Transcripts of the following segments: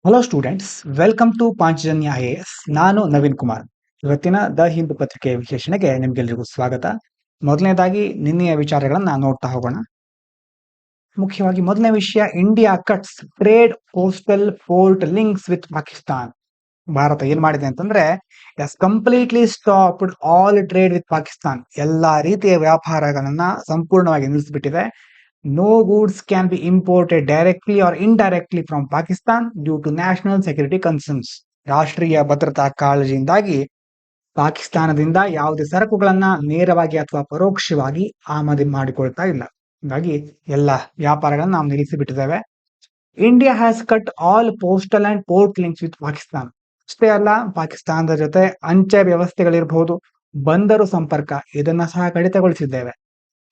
Hello students, welcome to Panchajanya IAS. ನಾನು ನವೀನ್ ಕುಮಾರ್. ಇವತ್ತಿನ the Hindu ಪತ್ರಿಕೆಯ ವಿಶ್ಲೇಷಣೆಗೆ ನಿಮ್ಗೆಲ್ರಿಗೂ ಸ್ವಾಗತ. ಮೊದಲನೇದಾಗಿ ನಿನ್ನೆಯ ವಿಚಾರಗಳನ್ನ ನೋಡ್ತಾ ಹೋಗೋಣ. ಮುಖ್ಯವಾಗಿ ಮೊದಲನೇ ವಿಷಯ, India cuts trade coastal port links with Pakistan. Bharat ಏನ್ ಮಾಡಿದೆ ಅಂತಂದ್ರೆ, has completely stopped all trade with Pakistan. ಎಲ್ಲಾ ರೀತಿಯ ವ್ಯಾಪಾರಗಳನ್ನ ಸಂಪೂರ್ಣವಾಗಿ ನಿಲ್ಲಿಸಿಬಿಟ್ಟಿದೆ. No goods can be imported directly or indirectly from Pakistan due to national security concerns. ರಾಷ್ಟ್ರೀಯ ಭದ್ರತಾ ಕಾಳಜಿಯಿಂದಾಗಿ ಪಾಕಿಸ್ತಾನದಿಂದ ಯಾವುದೇ ಸರಕುಗಳನ್ನ ನೇರವಾಗಿ ಅಥವಾ ಪರೋಕ್ಷವಾಗಿ ಆಮದು ಮಾಡಿಕೊಳ್ತಾ ಇಲ್ಲ. ಹೀಗಾಗಿ ಎಲ್ಲ ವ್ಯಾಪಾರಗಳನ್ನ ನಾವು ನಿಲ್ಲಿಸಿಬಿಟ್ಟಿದ್ದೇವೆ. India has cut all postal and port links with Pakistan. ಅಷ್ಟೇ ಅಲ್ಲ, ಪಾಕಿಸ್ತಾನದ ಜೊತೆ ಅಂಚೆ ವ್ಯವಸ್ಥೆಗಳಿರಬಹುದು, ಬಂದರು ಸಂಪರ್ಕ, ಇದನ್ನ ಸಹ ಕಡಿತಗೊಳಿಸಿದ್ದೇವೆ.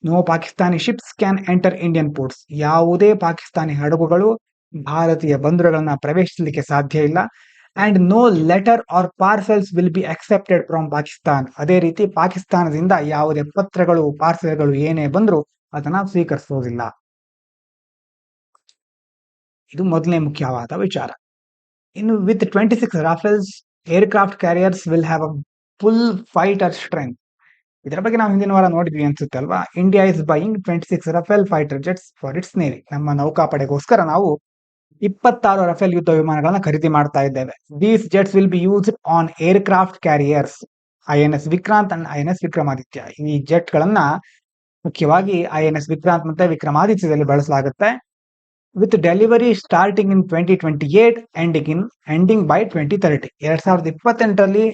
No Pakistani ships can enter Indian ports. ಯಾವುದೇ ಪಾಕಿಸ್ತಾನಿ ಹಡಗುಗಳು ಭಾರತೀಯ ಬಂದರುಗಳನ್ನ ಪ್ರವೇಶಿಸಲಿಕ್ಕೆ ಸಾಧ್ಯ ಇಲ್ಲ. And no letter or parcels will be accepted from Pakistan. ಅದೇ ರೀತಿ ಪಾಕಿಸ್ತಾನದಿಂದ ಯಾವುದೇ ಪತ್ರಗಳು, ಪಾರ್ಸೆಲ್ಗಳು ಏನೇ ಬಂದರೂ ಅದನ್ನ ಸ್ವೀಕರಿಸೋದಿಲ್ಲ. ಇದು ಮೊದಲನೇ ಮುಖ್ಯವಾದ ವಿಚಾರ. ಇನ್ನು with 26 Rafales aircraft carriers will have a full fighter strength. ಇದರ ಬಗ್ಗೆ ನಾವು ಹಿಂದಿನ ವಾರ ನೋಡಿದ್ವಿ ಅನ್ಸುತ್ತೆ ಅಲ್ವಾ. India is buying 26 Rafale fighter jets for its navy. ನಮ್ಮ ನೌಕಾಪಡೆಗೋಸ್ಕರ ನಾವು 26 ರಫೇಲ್ ಯುದ್ಧ ವಿಮಾನಗಳನ್ನ ಖರೀದಿ ಮಾಡ್ತಾ ಇದ್ದೇವೆ. These jets will be used on aircraft carriers INS Vikrant and INS Vikramaditya. ಈ ಜೆಟ್ ಗಳನ್ನ ಮುಖ್ಯವಾಗಿ INS ವಿಕ್ರಾಂತ್ ಮತ್ತೆ ವಿಕ್ರಮಾದಿತ್ಯದಲ್ಲಿ ಬಳಸಲಾಗುತ್ತೆ. With delivery starting in 2028 ending by 2030. 2028ರಲ್ಲಿ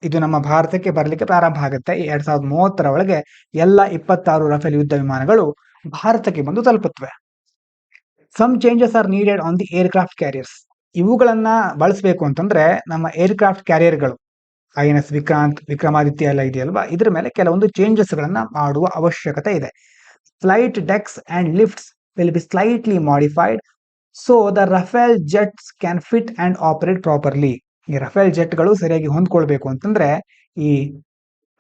ಇದು ನಮ್ಮ ಭಾರತಕ್ಕೆ ಬರಲಿಕ್ಕೆ ಪ್ರಾರಂಭ ಆಗುತ್ತೆ. 2030ರ ಒಳಗೆ ಎಲ್ಲ 26 ರಫೇಲ್ ಯುದ್ಧ ವಿಮಾನಗಳು ಭಾರತಕ್ಕೆ ಬಂದು ತಲುಪುತ್ತವೆ. Some changes are needed on the aircraft carriers. ಇವುಗಳನ್ನ ಬಳಸಬೇಕು ಅಂತಂದ್ರೆ ನಮ್ಮ ಏರ್ಕ್ರಾಫ್ಟ್ ಕ್ಯಾರಿಯರ್ಗಳು INS ವಿಕ್ರಾಂತ್, ವಿಕ್ರಮಾದಿತ್ಯ ಎಲ್ಲ ಇದೆಯಲ್ವಾ, ಇದ್ರ ಮೇಲೆ ಕೆಲವೊಂದು ಚೇಂಜಸ್ ಗಳನ್ನ ಮಾಡುವ ಅವಶ್ಯಕತೆ ಇದೆ. Flight ಡೆಕ್ಸ್ and lifts will be slightly modified so the Rafale jets can fit and operate properly. ಈ ರಫೇಲ್ ಜೆಟ್ಗಳು ಸರಿಯಾಗಿ ಹೊಂದ್ಕೊಳ್ಬೇಕು ಅಂತಂದ್ರೆ ಈ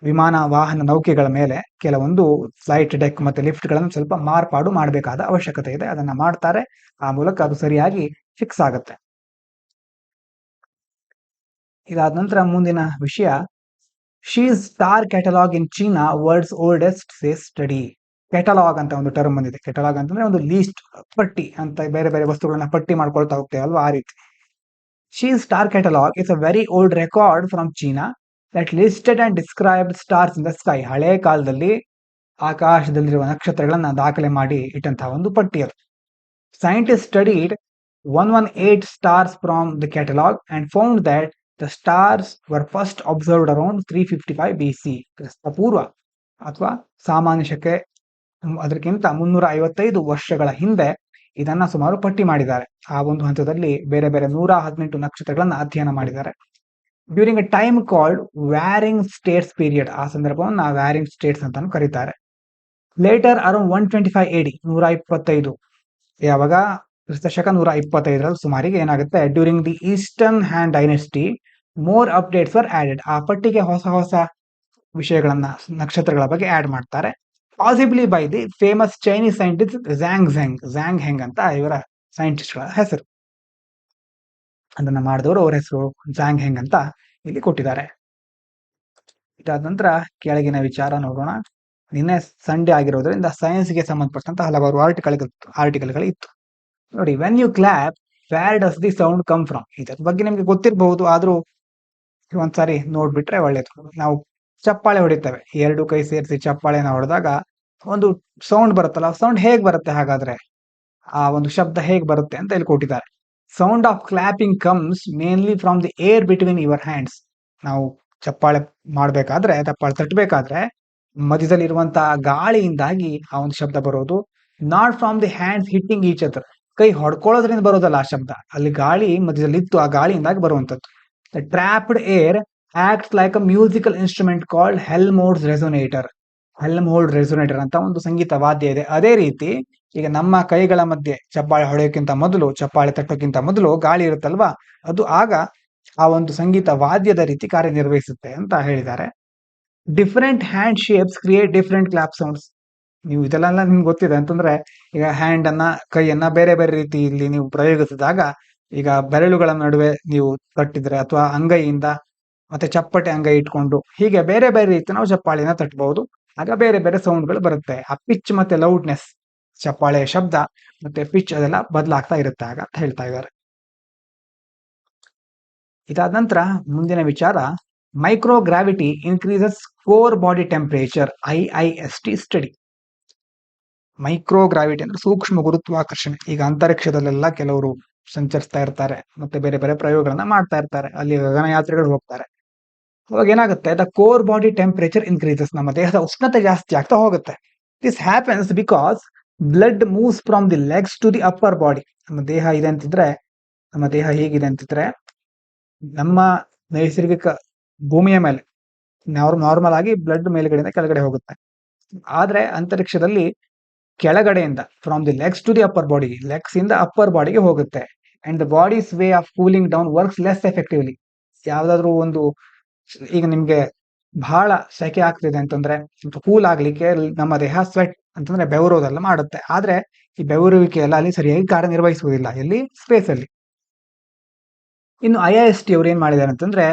ವಿಮಾನ ವಾಹನ ನೌಕೆಗಳ ಮೇಲೆ ಕೆಲವೊಂದು ಫ್ಲೈಟ್ ಡೆಕ್ ಮತ್ತೆ ಲಿಫ್ಟ್ ಗಳನ್ನು ಸ್ವಲ್ಪ ಮಾರ್ಪಾಡು ಮಾಡಬೇಕಾದ ಅವಶ್ಯಕತೆ ಇದೆ. ಅದನ್ನ ಮಾಡ್ತಾರೆ, ಆ ಮೂಲಕ ಅದು ಸರಿಯಾಗಿ ಫಿಕ್ಸ್ ಆಗುತ್ತೆ. ಇದಾದ ನಂತರ ಮುಂದಿನ ವಿಷಯ, Shi's star catalog in China world's oldest says study. Catalog ಅಂತ ಒಂದು ಟರ್ಮ್ ಬಂದಿದೆ. ಕ್ಯಾಟಲಾಗ್ ಅಂತಂದ್ರೆ ಒಂದು ಲೀಸ್ಟ್, ಪಟ್ಟಿ ಅಂತ, ಬೇರೆ ಬೇರೆ ವಸ್ತುಗಳನ್ನ ಪಟ್ಟಿ ಮಾಡ್ಕೊಳ್ತಾ ಹೋಗ್ತೇವಲ್ವಾ, ಆ ರೀತಿ. She's star catalogue is a very old record from China that listed and described stars in the sky. ಹಳೆ ಕಾಲದಲ್ಲಿ ಆಕಾಶದಲ್ಲಿರುವ ನಕ್ಷತ್ರಗಳನ್ನ ದಾಖಲೆ ಮಾಡಿ ಇಟ್ಟಂತಹ ಒಂದು ಪಟ್ಟಿ ಅದು. Scientist studied 118 stars from the catalogue and found that the stars var first observed around 355 BC. ಕ್ರಿಸ್ತ ಪೂರ್ವ ಅಥವಾ ಸಾಮಾನ್ಯ ಶಕೆ ಅದಕ್ಕಿಂತ 355 ವರ್ಷಗಳ ಹಿಂದೆ ಇದನ್ನ ಸುಮಾರು ಪಟ್ಟಿ ಮಾಡಿದ್ದಾರೆ. ಆ ಒಂದು ಹಂತದಲ್ಲಿ ಬೇರೆ ಬೇರೆ 118 ನಕ್ಷತ್ರಗಳನ್ನ ಅಧ್ಯಯನ ಮಾಡಿದ್ದಾರೆ. During a time called varying States period. ಆ ಸಂದರ್ಭವನ್ನು ವ್ಯಾರಿಂಗ್ ಸ್ಟೇಟ್ಸ್ ಅಂತಾನು ಕರೀತಾರೆ. ಲೇಟರ್ ಅರೌಂಡ್ 125 AD, 125, ಯಾವಾಗ ಕ್ರಿಸ್ತಶಕ 125ರಲ್ಲಿ ಸುಮಾರಿಗೆ ಏನಾಗುತ್ತೆ, during the eastern hand dynasty more updates R added. ಆ ಪಟ್ಟಿಗೆ ಹೊಸ ಹೊಸ ವಿಷಯಗಳನ್ನ, ನಕ್ಷತ್ರಗಳ ಬಗ್ಗೆ ಆಡ್ ಮಾಡ್ತಾರೆ. Possibly by the famous Chinese scientist Zhang ಹೆಂಗ್ ಅಂತ ಇವರ ಸೈಂಟಿಸ್ಟ್ಗಳ ಹೆಸರು. ಅದನ್ನ ಮಾಡಿದವರು ಅವರ ಹೆಸರು ಝ್ಯಾಂಗ್ ಹೆಂಗ್ ಅಂತ ಇಲ್ಲಿ ಕೊಟ್ಟಿದ್ದಾರೆ. ಇದಾದ ನಂತರ ಕೆಳಗಿನ ವಿಚಾರ ನೋಡೋಣ. ನಿನ್ನೆ ಸಂಡೇ ಆಗಿರೋದ್ರಿಂದ ಸೈನ್ಸ್ಗೆ ಸಂಬಂಧಪಟ್ಟಂತ ಹಲವಾರು ಆರ್ಟಿಕಲ್ಗಳು ಇತ್ತು. ನೋಡಿ, when you clap where does the sound come from. ಇದ್ರ ಬಗ್ಗೆ ನಿಮ್ಗೆ ಗೊತ್ತಿರಬಹುದು, ಆದ್ರೂ ಒಂದ್ಸಾರಿ ನೋಡ್ಬಿಟ್ರೆ ಒಳ್ಳೇದು. ನಾವು ಚಪ್ಪಾಳೆ ಹೊಡಿತೇವೆ, ಎರಡು ಕೈ ಸೇರಿಸಿ ಚಪ್ಪಾಳೆನ ಹೊಡೆದಾಗ ಒಂದು ಸೌಂಡ್ ಬರುತ್ತಲ್ಲ, ಸೌಂಡ್ ಹೇಗ್ ಬರುತ್ತೆ ಹಾಗಾದ್ರೆ, ಆ ಒಂದು ಶಬ್ದ ಹೇಗ್ ಬರುತ್ತೆ ಅಂತ ಇಲ್ಲಿ ಕೊಟ್ಟಿದ್ದಾರೆ. Sound of clapping comes mainly from the air between your hands. ನಾವು ಚಪ್ಪಾಳೆ ಮಾಡ್ಬೇಕಾದ್ರೆ, ಚಪ್ಪಾಳೆ ತಟ್ಟಬೇಕಾದ್ರೆ ಮಧ್ಯದಲ್ಲಿ ಇರುವಂತಹ ಗಾಳಿಯಿಂದಾಗಿ ಆ ಒಂದು ಶಬ್ದ ಬರೋದು. Not from the hands hitting each other. ಕೈ ಹೊಡ್ಕೊಳ್ಳೋದ್ರಿಂದ ಬರೋದಲ್ಲ ಆ ಶಬ್ದ, ಅಲ್ಲಿ ಗಾಳಿ ಮಧ್ಯದಲ್ಲಿ ಇತ್ತು, ಆ ಗಾಳಿಯಿಂದಾಗಿ ಬರುವಂತದ್ದು. The trapped air acts like a musical instrument called Helmholtz resonator. Helmholtz resonator ಅಂತ ಒಂದು ಸಂಗೀತ ವಾದ್ಯ ಇದೆ. ಅದೇ ರೀತಿ ಈಗ ನಮ್ಮ ಕೈಗಳ ಮಧ್ಯೆ ಚಪ್ಪಾಳೆ ಹೊಡೆಯೋಕ್ಕಿಂತ ಮೊದಲು, ಚಪ್ಪಾಳೆ ತಟ್ಟೋಕ್ಕಿಂತ ಮೊದಲು ಗಾಳಿ ಇರುತ್ತಲ್ವಾ, ಅದು ಆಗ ಆ ಒಂದು ಸಂಗೀತ ವಾದ್ಯದ ರೀತಿ ಕಾರ್ಯನಿರ್ವಹಿಸುತ್ತೆ ಅಂತ ಹೇಳಿದ್ದಾರೆ. Different hand shapes create different clap sounds. ನೀವು ಇದೆಲ್ಲ ನಿಮ್ಗೆ ಗೊತ್ತಿದೆ ಅಂತಂದ್ರೆ, ಈಗ ಹ್ಯಾಂಡ್ ಅನ್ನ, ಕೈಯನ್ನ ಬೇರೆ ಬೇರೆ ರೀತಿಯಲ್ಲಿ ನೀವು ಪ್ರಯೋಗಿಸಿದಾಗ ಈಗ ಬೆರಳುಗಳ ನಡುವೆ ನೀವು ತಟ್ಟಿದ್ರೆ ಅಥವಾ ಅಂಗೈಯಿಂದ ಮತ್ತೆ ಚಪ್ಪಟೆ ಅಂಗೈ ಇಟ್ಕೊಂಡು ಹೀಗೆ ಬೇರೆ ಬೇರೆ ರೀತಿ ನಾವು ಚಪ್ಪಾಳಿನ ತಟ್ಟಬಹುದು. ಆಗ ಬೇರೆ ಬೇರೆ ಸೌಂಡ್ಗಳು ಬರುತ್ತೆ. ಆ ಪಿಚ್ ಮತ್ತೆ ಲೌಡ್ನೆಸ್, ಚಪ್ಪಾಳೆಯ ಶಬ್ದ ಮತ್ತೆ ಪಿಚ್ ಅದೆಲ್ಲ ಬದಲಾಗ್ತಾ ಇರುತ್ತೆ ಆಗ ಅಂತ ಹೇಳ್ತಾ ಇದ್ದಾರೆ. ಇದಾದ ನಂತರ ಮುಂದಿನ ವಿಚಾರ, microgravity increases core body temperature IIST study. Microgravity ಅಂದ್ರೆ ಸೂಕ್ಷ್ಮ ಗುರುತ್ವಾಕರ್ಷಣೆ. ಈಗ ಅಂತರಿಕ್ಷದಲ್ಲೆಲ್ಲ ಕೆಲವರು ಸಂಚರಿಸ್ತಾ ಇರ್ತಾರೆ ಮತ್ತೆ ಬೇರೆ ಬೇರೆ ಪ್ರಯೋಗಗಳನ್ನ ಮಾಡ್ತಾ ಇರ್ತಾರೆ, ಅಲ್ಲಿ ಗಗನಯಾತ್ರಿಗಳು ಹೋಗ್ತಾರೆ. ಅವಾಗ ಏನಾಗುತ್ತೆ, the core body temperature increases, ನಮ್ಮ ದೇಹದ ಉಷ್ಣತೆ ಜಾಸ್ತಿ ಆಗ್ತಾ ಹೋಗುತ್ತೆ. This happens because blood moves from the legs to the upper body. ನಮ್ಮ ದೇಹ ಇದೆ ಅಂತಿದ್ರೆ, ನಮ್ಮ ದೇಹ ಹೇಗಿದೆ ಅಂತಿದ್ರೆ, ನಮ್ಮ ನೈಸರ್ಗಿಕ ಭೂಮಿಯ ಮೇಲೆ ನಾರ್ಮಲ್ ಆಗಿ ಬ್ಲಡ್ ಮೇಲ್ಗಡೆಯಿಂದ ಕೆಳಗಡೆ ಹೋಗುತ್ತೆ. ಆದ್ರೆ ಅಂತರಿಕ್ಷದಲ್ಲಿ ಕೆಳಗಡೆಯಿಂದ from the legs to the upper body, legs ಇಂದ ಅಪ್ಪರ್ ಬಾಡಿಗೆ ಹೋಗುತ್ತೆ. And the body's way of cooling down works less effectively. ಯಾವ್ದಾದ್ರು ಒಂದು, ಈಗ ನಿಮ್ಗೆ ಬಹಳ ಸೆಕೆ ಆಗ್ತಿದೆ ಅಂತಂದ್ರೆ ಕೂಲ್ ಆಗ್ಲಿಕ್ಕೆ ನಮ್ಮ ದೇಹ ಸ್ವೆಟ್ ಅಂತಂದ್ರೆ ಬೆವರೋದೆಲ್ಲ ಮಾಡುತ್ತೆ. ಆದ್ರೆ ಈ ಬೆವರುವಿಕೆ ಎಲ್ಲ ಅಲ್ಲಿ ಸರಿಯಾಗಿ ಕಾರ್ಯನಿರ್ವಹಿಸುವುದಿಲ್ಲ ಎಲ್ಲಿ, ಸ್ಪೇಸ್ ಅಲ್ಲಿ. ಇನ್ನು IIST ಅವ್ರು ಏನ್ ಮಾಡಿದ್ದಾರೆ ಅಂತಂದ್ರೆ,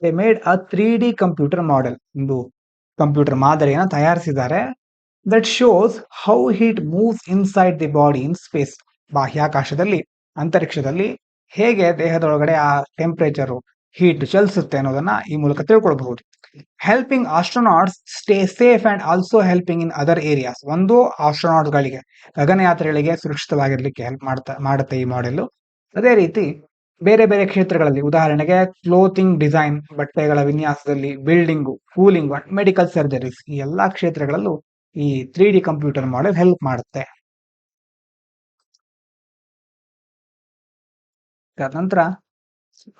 they made a 3D computer model, ಒಂದು ಕಂಪ್ಯೂಟರ್ ಮಾದರಿಯನ್ನು ತಯಾರಿಸಿದ್ದಾರೆ. That shows how heat moves inside the body in space. ಬಾಹ್ಯಾಕಾಶದಲ್ಲಿ, ಅಂತರಿಕ್ಷದಲ್ಲಿ ಹೇಗೆ ದೇಹದೊಳಗಡೆ ಆ ಟೆಂಪರೇಚರ್, ಹೀಟ್ ಚಲಿಸುತ್ತೆ ಅನ್ನೋದನ್ನ ಈ ಮೂಲಕ ತಿಳ್ಕೊಳ್ಬಹುದು. Helping astronauts stay safe and also helping in other areas. ಒಂದು, ಆಸ್ಟ್ರೋನಾಟ್ಗಳಿಗೆ, ಗಗನಯಾತ್ರಿಗಳಿಗೆ ಸುರಕ್ಷಿತವಾಗಿರ್ಲಿಕ್ಕೆ ಹೆಲ್ಪ್ ಮಾಡುತ್ತೆ ಈ ಮಾಡೆಲ್. ಅದೇ ರೀತಿ ಬೇರೆ ಬೇರೆ ಕ್ಷೇತ್ರಗಳಲ್ಲಿ, ಉದಾಹರಣೆಗೆ ಕ್ಲೋತಿಂಗ್ ಡಿಸೈನ್, ಬಟ್ಟೆಗಳ ವಿನ್ಯಾಸದಲ್ಲಿ, ಬಿಲ್ಡಿಂಗು, ಕೂಲಿಂಗ್, ಮೆಡಿಕಲ್ ಸರ್ಜರೀಸ್, ಈ ಎಲ್ಲಾ ಕ್ಷೇತ್ರಗಳಲ್ಲೂ ಈ 3D ಕಂಪ್ಯೂಟರ್ ಮಾಡೆಲ್ ಹೆಲ್ಪ್ ಮಾಡುತ್ತೆ. ನಂತರ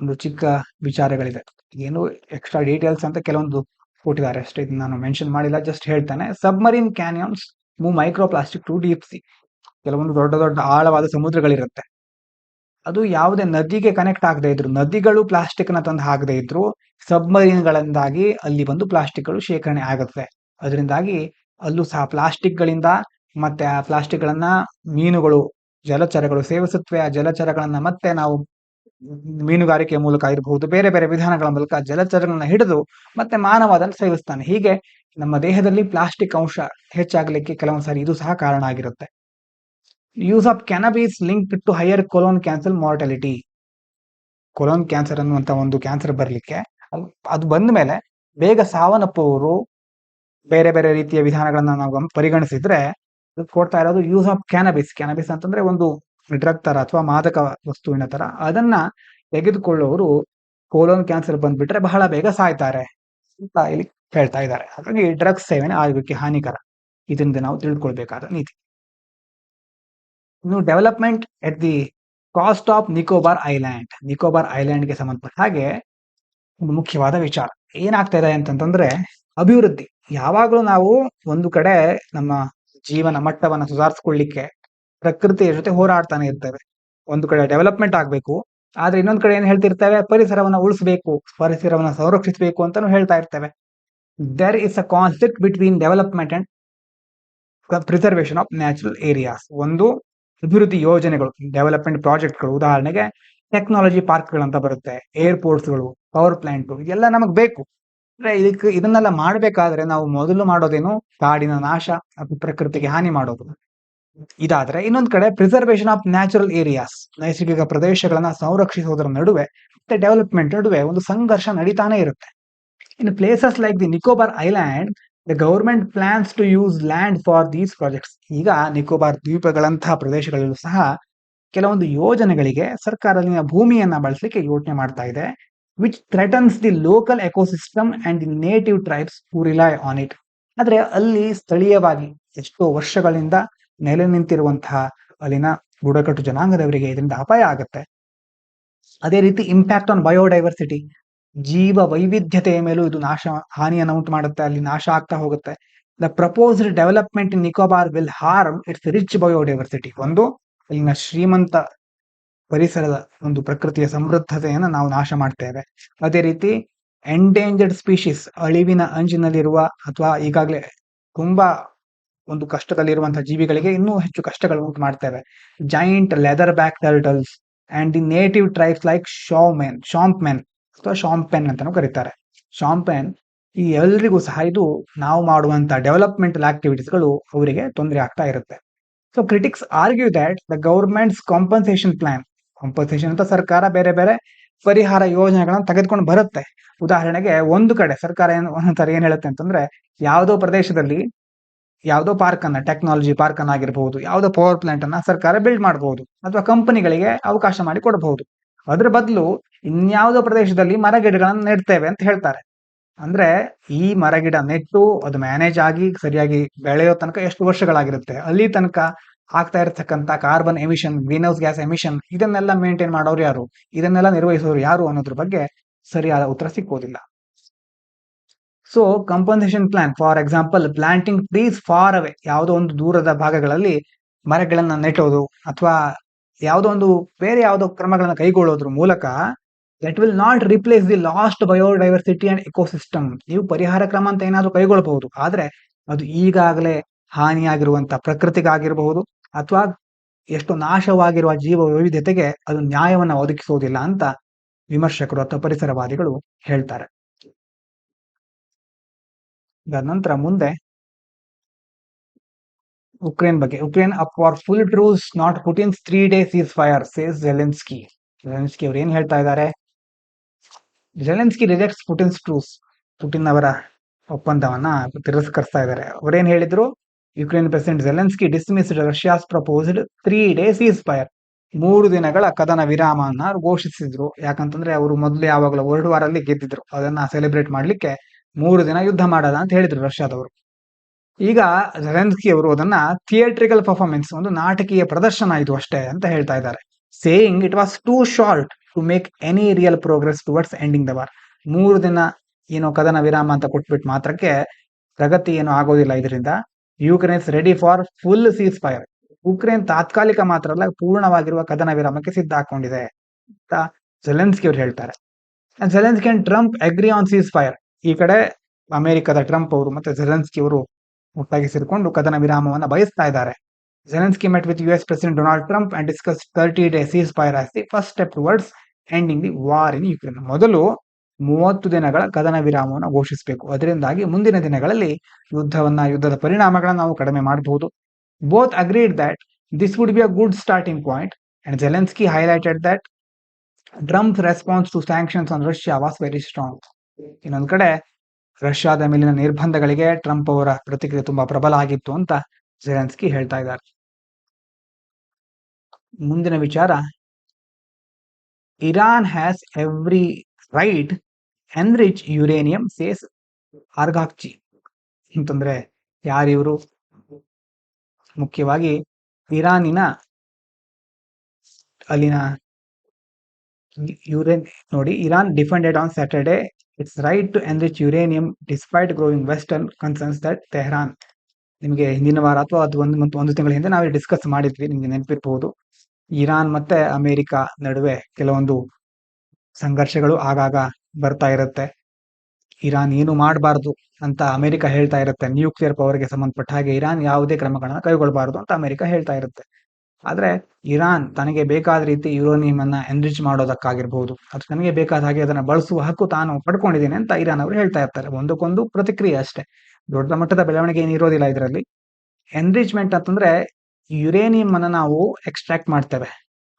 ಒಂದು ಚಿಕ್ಕ ವಿಚಾರಗಳಿದೆ, ಏನು ಎಕ್ಸ್ಟ್ರಾ ಡೀಟೇಲ್ಸ್ ಅಂತ ಕೆಲವೊಂದು ಕೊಟ್ಟಿದ್ದಾರೆ ಅಷ್ಟೇ, ಇದನ್ನ ನಾನು ಮೆನ್ಷನ್ ಮಾಡಿಲ್ಲ, ಜಸ್ಟ್ ಹೇಳ್ತಾನೆ. Submarine canyons move micro plastic to deep sea. ಕೆಲವೊಂದು ದೊಡ್ಡ ದೊಡ್ಡ ಆಳವಾದ ಸಮುದ್ರಗಳಿರುತ್ತೆ, ಅದು ಯಾವುದೇ ನದಿಗೆ ಕನೆಕ್ಟ್ ಆಗದೆ ಇದ್ರು, ನದಿಗಳು ಪ್ಲಾಸ್ಟಿಕ್ ನ ತಂದು ಹಾಕದೇ ಇದ್ರು, ಸಬ್ಮರೀನ್ಗಳಿಂದಾಗಿ ಅಲ್ಲಿ ಬಂದು ಪ್ಲಾಸ್ಟಿಕ್ಗಳು ಶೇಖರಣೆ ಆಗುತ್ತೆ. ಅದರಿಂದಾಗಿ ಅಲ್ಲೂ ಸಹ ಪ್ಲಾಸ್ಟಿಕ್ಗಳಿಂದ, ಮತ್ತೆ ಆ ಪ್ಲಾಸ್ಟಿಕ್ಗಳನ್ನ ಮೀನುಗಳು, ಜಲಚರಗಳು ಸೇವಿಸುತ್ತವೆ. ಆ ಜಲಚರಗಳನ್ನ ಮತ್ತೆ ನಾವು ಮೀನುಗಾರಿಕೆ ಮೂಲಕ ಇರಬಹುದು, ಬೇರೆ ಬೇರೆ ವಿಧಾನಗಳ ಮೂಲಕ ಜಲಚರಗಳನ್ನ ಹಿಡಿದು ಮತ್ತೆ ಮಾನವ ಅದನ್ನು ಸೇವಿಸ್ತಾನೆ. ಹೀಗೆ ನಮ್ಮ ದೇಹದಲ್ಲಿ ಪ್ಲಾಸ್ಟಿಕ್ ಅಂಶ ಹೆಚ್ಚಾಗಲಿಕ್ಕೆ ಕೆಲವೊಂದ್ಸಾರಿ ಇದು ಸಹ ಕಾರಣ ಆಗಿರುತ್ತೆ. Use of cannabis link to higher colon cancer mortality. Colon cancer ಅನ್ನುವಂತ ಒಂದು ಕ್ಯಾನ್ಸರ್ ಬರಲಿಕ್ಕೆ, ಅದು ಬಂದ ಮೇಲೆ ಬೇಗ ಸಾವನ್ನಪ್ಪುವವರು ಬೇರೆ ಬೇರೆ ರೀತಿಯ ವಿಧಾನಗಳನ್ನ ನಾವು ಪರಿಗಣಿಸಿದ್ರೆ ಕೊಡ್ತಾ ಇರೋದು ಯೂಸ್ ಆಫ್ ಕ್ಯಾನಬಿಸ್. ಕ್ಯಾನಬಿಸ್ ಅಂತಂದ್ರೆ ಒಂದು ಡ್ರಗ್ ತರ ಅಥವಾ ಮಾದಕ ವಸ್ತುವಿನ ತರ, ಅದನ್ನ ತೆಗೆದುಕೊಳ್ಳುವವರು ಕೋಲೋನ್ ಕ್ಯಾನ್ಸರ್ ಬಂದ್ಬಿಟ್ರೆ ಬಹಳ ಬೇಗ ಸಾಯ್ತಾರೆ ಅಂತ ಇಲ್ಲಿ ಹೇಳ್ತಾ ಇದ್ದಾರೆ. ಹಾಗಾಗಿ ಡ್ರಗ್ಸ್ ಸೇವನೆ ಆರೋಗ್ಯಕ್ಕೆ ಹಾನಿಕರ, ಇದರಿಂದ ನಾವು ತಿಳ್ಕೊಳ್ಬೇಕಾದ ನೀತಿ. ಇನ್ನು development at the coast of Nicobar island. Nicobar ಐಲ್ಯಾಂಡ್ಗೆ ಸಂಬಂಧಪಟ್ಟ ಹಾಗೆ ಒಂದು ಮುಖ್ಯವಾದ ವಿಚಾರ ಏನಾಗ್ತಾ ಇದೆ ಅಂತಂದ್ರೆ, ಅಭಿವೃದ್ಧಿ. ಯಾವಾಗಲೂ ನಾವು ಒಂದು ಕಡೆ ನಮ್ಮ ಜೀವನ ಮಟ್ಟವನ್ನ ಸುಧಾರಿಸ್ಕೊಳ್ಳಿಕ್ಕೆ ಪ್ರಕೃತಿಯ ಜೊತೆ ಹೋರಾಡ್ತಾನೆ ಇರ್ತೇವೆ. ಒಂದು ಕಡೆ ಡೆವಲಪ್ಮೆಂಟ್ ಆಗ್ಬೇಕು, ಆದ್ರೆ ಇನ್ನೊಂದು ಕಡೆ ಏನ್ ಹೇಳ್ತಿರ್ತೇವೆ, ಪರಿಸರವನ್ನ ಉಳಿಸಬೇಕು, ಪರಿಸರವನ್ನ ಸಂರಕ್ಷಿಸಬೇಕು ಅಂತಾನು ಹೇಳ್ತಾ ಇರ್ತೇವೆ. There is a conflict between development and preservation of natural areas. ಒಂದು, ಅಭಿವೃದ್ಧಿ ಯೋಜನೆಗಳು, ಡೆವಲಪ್ಮೆಂಟ್ ಪ್ರಾಜೆಕ್ಟ್ಗಳು, ಉದಾಹರಣೆಗೆ ಟೆಕ್ನಾಲಜಿ ಪಾರ್ಕ್ಗಳಂತ ಬರುತ್ತೆ, ಏರ್ಪೋರ್ಟ್ಸ್ಗಳು, ಪವರ್ ಪ್ಲಾಂಟ್, ಇದೆಲ್ಲ ನಮಗ್ ಬೇಕು. ಇದನ್ನೆಲ್ಲ ಮಾಡ್ಬೇಕಾದ್ರೆ ನಾವು ಮೊದಲು ಮಾಡೋದೇನು, ಕಾಡಿನ ನಾಶ, ಪ್ರಕೃತಿಗೆ ಹಾನಿ ಮಾಡೋದು. ಇದಾದ್ರೆ ಇನ್ನೊಂದ್ ಕಡೆ ಪ್ರಿಸರ್ವೇಷನ್ ಆಫ್ ನ್ಯಾಚುರಲ್ ಏರಿಯಾಸ್, ನೈಸರ್ಗಿಕ ಪ್ರದೇಶಗಳನ್ನ ಸಂರಕ್ಷಿಸುವುದರ ನಡುವೆ ಮತ್ತೆ ಡೆವಲಪ್ಮೆಂಟ್ ನಡುವೆ ಒಂದು ಸಂಘರ್ಷ ನಡೀತಾನೆ ಇರುತ್ತೆ. In places like the Nicobar island, the government plans to use land for these projects. ಈಗ ನಿಕೋಬಾರ್ ದ್ವೀಪಗಳಂತಹ ಪ್ರದೇಶಗಳಲ್ಲೂ ಸಹ ಕೆಲವೊಂದು ಯೋಜನೆಗಳಿಗೆ ಸರ್ಕಾರ ಅಲ್ಲಿನ ಭೂಮಿಯನ್ನ ಬಳಸಲಿಕ್ಕೆ ಯೋಚನೆ ಮಾಡ್ತಾ ಇದೆ, which ಥ್ರೆಟನ್ಸ್ the local ecosystem and the native tribes who rely on it. ಆದ್ರೆ ಅಲ್ಲಿ ಸ್ಥಳೀಯವಾಗಿ ಎಷ್ಟೋ ವರ್ಷಗಳಿಂದ ನೆಲೆ ನಿಂತಿರುವಂತಹ ಅಲ್ಲಿನ ಬುಡಕಟ್ಟು ಜನಾಂಗದವರಿಗೆ ಇದರಿಂದ ಅಪಾಯ ಆಗುತ್ತೆ. ಅದೇ ರೀತಿ ಇಂಪ್ಯಾಕ್ಟ್ ಆನ್ ಬಯೋಡೈವರ್ಸಿಟಿ, ಜೀವ ವೈವಿಧ್ಯತೆಯ ಮೇಲೂ ಇದು ಹಾನಿಯನ್ನು ಉಂಟು ಮಾಡುತ್ತೆ, ಅಲ್ಲಿ ನಾಶ ಆಗ್ತಾ ಹೋಗುತ್ತೆ. The proposed development in Nicobar will harm it's rich biodiversity. ಒಂದು, ಇಲ್ಲಿನ ಶ್ರೀಮಂತ ಪರಿಸರದ ಒಂದು ಪ್ರಕೃತಿಯ ಸಮೃದ್ಧತೆಯನ್ನು ನಾವು ನಾಶ ಮಾಡ್ತೇವೆ. ಅದೇ ರೀತಿ ಎಂಡೇಂಜರ್ಡ್ ಸ್ಪೀಶೀಸ್, ಅಳಿವಿನ ಅಂಚಿನಲ್ಲಿರುವ ಅಥವಾ ಈಗಾಗಲೇ ತುಂಬಾ ಒಂದು ಕಷ್ಟದಲ್ಲಿರುವಂತಹ ಜೀವಿಗಳಿಗೆ ಇನ್ನೂ ಹೆಚ್ಚು ಕಷ್ಟಗಳು ಉಂಟು ಮಾಡ್ತೇವೆ. Giant leatherback turtles, and the native tribes like Shompen ಅಥವಾ ಶಾಂಪೆನ್ ಅಂತಾನೂ ಕರೀತಾರೆ. ಶಾಂಪೆನ್ ಈ ಎಲ್ರಿಗೂ ಸಹ ಇದು ನಾವು ಮಾಡುವಂತ ಡೆವಲಪ್ಮೆಂಟಲ್ ಆಕ್ಟಿವಿಟೀಸ್ಗಳು ಅವರಿಗೆ ತೊಂದರೆ ಆಗ್ತಾ ಇರುತ್ತೆ. So critics argue that the governments compensation plan, compensation ಅಂತ ಸರ್ಕಾರ ಬೇರೆ ಬೇರೆ ಪರಿಹಾರ ಯೋಜನೆಗಳನ್ನ ತೆಗೆದುಕೊಂಡು ಬರುತ್ತೆ. ಉದಾಹರಣೆಗೆ ಒಂದು ಕಡೆ ಸರ್ಕಾರ ಏನ್ ಹೇಳುತ್ತೆ ಅಂತಂದ್ರೆ, ಯಾವುದೋ ಪ್ರದೇಶದಲ್ಲಿ ಯಾವುದೋ ಪಾರ್ಕ್ ಅನ್ನ, ಟೆಕ್ನಾಲಜಿ ಪಾರ್ಕ್ ಅನ್ನ ಆಗಿರಬಹುದು, ಯಾವುದೋ ಪವರ್ ಪ್ಲಾಂಟ್ ಅನ್ನ ಸರ್ಕಾರ ಬಿಲ್ಡ್ ಮಾಡಬಹುದು ಅಥವಾ ಕಂಪನಿಗಳಿಗೆ ಅವಕಾಶ ಮಾಡಿ ಕೊಡಬಹುದು. ಅದ್ರ ಬದಲು ಇನ್ಯಾವುದೋ ಪ್ರದೇಶದಲ್ಲಿ ಮರ ಗಿಡಗಳನ್ನ ನೆಡ್ತೇವೆ ಅಂತ ಹೇಳ್ತಾರೆ. ಅಂದ್ರೆ ಈ ಮರ ಗಿಡ ನೆಟ್ಟು ಅದು ಮ್ಯಾನೇಜ್ ಆಗಿ ಸರಿಯಾಗಿ ಬೆಳೆಯೋ ತನಕ ಎಷ್ಟು ವರ್ಷಗಳಾಗಿರುತ್ತೆ, ಅಲ್ಲಿ ತನಕ ಆಗ್ತಾ ಇರತಕ್ಕಂತ carbon emission, greenhouse gas emission, ಇದನ್ನೆಲ್ಲ ಮೇಂಟೈನ್ ಮಾಡೋರು ಯಾರು, ಇದನ್ನೆಲ್ಲ ನಿರ್ವಹಿಸೋರು ಯಾರು ಅನ್ನೋದ್ರ ಬಗ್ಗೆ ಸರಿಯಾದ ಉತ್ತರ ಸಿಕ್ಕೋದಿಲ್ಲ. So compensation plan, for example planting trees far away, ಯಾವುದೋ ಒಂದು ದೂರದ ಭಾಗಗಳಲ್ಲಿ ಮರಗಳನ್ನ ನೆಟ್ಟೋದು ಅಥವಾ ಯಾವುದೋ ಒಂದು ಬೇರೆ ಯಾವುದೋ ಕ್ರಮಗಳನ್ನ ಕೈಗೊಳ್ಳೋದ್ರ ಮೂಲಕ that will not replace the last biodiversity and ecosystem. ನೀವು ಪರಿಹಾರ ಕ್ರಮ ಅಂತ ಏನಾದ್ರೂ ಕೈಗೊಳ್ಳಬಹುದು, ಆದ್ರೆ ಅದು ಈಗಾಗಲೇ ಹಾನಿಯಾಗಿರುವಂತ ಪ್ರಕೃತಿಗಾಗಿರಬಹುದು ಅಥವಾ ಎಷ್ಟು ನಾಶವಾಗಿರುವ ಜೀವ ವೈವಿಧ್ಯತೆಗೆ ಅದು ನ್ಯಾಯವನ್ನ ಒದಗಿಸುವುದಿಲ್ಲ ಅಂತ ವಿಮರ್ಶಕರು ಅಥವಾ ಪರಿಸರವಾದಿಗಳು ಹೇಳ್ತಾರೆ. ಇದಾದ ನಂತರ ಮುಂದೆ ಉಕ್ರೇನ್ ಬಗ್ಗೆ. Ukraine up for full truce, not Putin's 3-day ceasefire, says Zelensky. Zelensky ಅವರು ಏನ್ ಹೇಳ್ತಾ ಇದ್ದಾರೆ? Zelensky rejects Putin's truce, Putin ಅವರ ಒಪ್ಪಂದವನ್ನ ತಿರಸ್ಕರಿಸ್ತಾ ಇದ್ದಾರೆ. ಅವರೇನ್ ಹೇಳಿದ್ರು? Ukraine president Zelensky dismissed Russia's proposed 3-day ceasefire, 3 ದಿನಗಳ ಕದನ ವಿರಾಮವನ್ನ ಘೋಷಿಸಿದ್ರು. ಯಾಕಂತಂದ್ರೆ ಅವರು ಮೊದಲು ಯಾವಾಗಲೂ ವರ್ಲ್ಡ್ ವಾರ್ ಅಲ್ಲಿ ಗೆದ್ದಿದ್ರು, ಅದನ್ನ ಸೆಲೆಬ್ರೇಟ್ ಮಾಡ್ಲಿಕ್ಕೆ 3 ದಿನ ಯುದ್ಧ ಮಾಡೋದ ಅಂತ ಹೇಳಿದ್ರು ರಷ್ಯಾದವರು. ಈಗ ಜೆಲೆನ್ಸ್ಕಿ ಅವರು ಅದನ್ನ ಥಿಯೇಟ್ರಿಕಲ್ ಪರ್ಫಾರ್ಮೆನ್ಸ್, ಒಂದು ನಾಟಕೀಯ ಪ್ರದರ್ಶನ ಇದು ಅಷ್ಟೇ ಅಂತ ಹೇಳ್ತಾ ಇದ್ದಾರೆ. Saying it was too short to make any real progress towards ending the war. 3 ದಿನ ಏನೋ ಕದನ ವಿರಾಮ ಅಂತ ಕೊಟ್ಬಿಟ್ಟು ಮಾತ್ರಕ್ಕೆ ಪ್ರಗತಿ ಏನೋ ಆಗೋದಿಲ್ಲ ಇದರಿಂದ. Ukraine is ready for full seize fire. Ukraine ತಾತ್ಕಾಲಿಕ ಮಾತ್ರ ಅಲ್ಲ, ಪೂರ್ಣವಾಗಿರುವ ಕದನ ವಿರಾಮಕ್ಕೆ ಸಿದ್ಧ ಹಾಕೊಂಡಿದೆ ಅಂತ ಜೆಲೆನ್ಸ್ಕಿ ಅವರು ಹೇಳ್ತಾರೆ. Zelensky and Trump agree on seize fire. ಈ ಕಡೆ ಅಮೆರಿಕದ ಟ್ರಂಪ್ ಅವರು ಮತ್ತೆ ಜೆಲೆನ್ಸ್ಕಿ ಅವರು ಒಟ್ಟಾಗಿ ಸೇರಿಕೊಂಡು ಕದನ ವಿರಾಮವನ್ನ ಬಯಸ್ತಾ ಇದ್ದಾರೆ. Zelensky met with US president Donald Trump and discuss 30-day ceasefire as the first step towards ending the war in Ukraine. ಮೊದಲು 30 ದಿನಗಳ ಕದನ ವಿರಾಮವನ್ನು ಘೋಷಿಸಬೇಕು, ಅದರಿಂದಾಗಿ ಮುಂದಿನ ದಿನಗಳಲ್ಲಿ ಯುದ್ಧದ ಪರಿಣಾಮಗಳನ್ನು ನಾವು ಕಡಿಮೆ ಮಾಡಬಹುದು. Both agreed that this would be a good starting point and Zelensky highlighted that Trump's response to sanctions on Russia was very strong. ಇನ್ನೊಂದು ಕಡೆ ರಷ್ಯಾದ ಮೇಲಿನ ನಿರ್ಬಂಧಗಳಿಗೆ ಟ್ರಂಪ್ ಅವರ ಪ್ರತಿಕ್ರಿಯೆ ತುಂಬಾ ಪ್ರಬಲ ಆಗಿತ್ತು ಅಂತ ಜೆಲೆನ್ಸ್ಕಿ ಹೇಳ್ತಾ ಇದ್ದಾರೆ. ಮುಂದಿನ ವಿಚಾರ, Iran has every right enrich uranium, says Araghchi. ಅಂತಂದ್ರೆ ಯಾರಿವರು? ಮುಖ್ಯವಾಗಿ ಇರಾನಿನ ಅಲ್ಲಿನ ನೋಡಿ, Iran defended on Saturday its right to enrich uranium despite growing western concerns that Tehran. ನಿಮಗೆ ಹಿಂದಿನ ವಾರ ಅಥವಾ ಅದು ಒಂದು ತಿಂಗಳ ಹಿಂದೆ ನಾವು ಡಿಸ್ಕಸ್ ಮಾಡಿದ್ವಿ, ನಿಮ್ಗೆ ನೆನಪಿರಬಹುದು. ಇರಾನ್ ಮತ್ತೆ ಅಮೆರಿಕ ನಡುವೆ ಕೆಲವೊಂದು ಸಂಘರ್ಷಗಳು ಆಗಾಗ ಬರ್ತಾ ಇರುತ್ತೆ. ಇರಾನ್ ಏನು ಮಾಡಬಾರ್ದು ಅಂತ ಅಮೆರಿಕ ಹೇಳ್ತಾ ಇರುತ್ತೆ. ನ್ಯೂಕ್ಲಿಯರ್ ಪವರ್ಗೆ ಸಂಬಂಧಪಟ್ಟ ಹಾಗೆ ಇರಾನ್ ಯಾವುದೇ ಕ್ರಮಗಳನ್ನ ಕೈಗೊಳ್ಳಬಾರದು ಅಂತ ಅಮೆರಿಕ ಹೇಳ್ತಾ ಇರುತ್ತೆ. ಆದ್ರೆ ಇರಾನ್ ತನಗೆ ಬೇಕಾದ ರೀತಿ ಯುರೇನಿಯಂ ಅನ್ನ ಎನ್ರಿಚ್ ಮಾಡೋದಕ್ಕಾಗಿರ್ಬಹುದು, ಅದು ತನಗೆ ಬೇಕಾದ ಹಾಗೆ ಅದನ್ನ ಬಳಸುವ ಹಕ್ಕು ತಾನು ಪಡ್ಕೊಂಡಿದ್ದೇನೆ ಅಂತ ಇರಾನ್ ಅವರು ಹೇಳ್ತಾ ಇರ್ತಾರೆ. ಒಂದಕ್ಕೊಂದು ಪ್ರತಿಕ್ರಿಯೆ ಅಷ್ಟೇ, ದೊಡ್ಡ ಮಟ್ಟದ ಬೆಳವಣಿಗೆ ಏನು ಇರೋದಿಲ್ಲ ಇದರಲ್ಲಿ. ಎನ್ರಿಚ್ಮೆಂಟ್ ಅಂತಂದ್ರೆ ಯುರೇನಿಯಂ ಅನ್ನ ನಾವು ಎಕ್ಸ್ಟ್ರಾಕ್ಟ್ ಮಾಡ್ತೇವೆ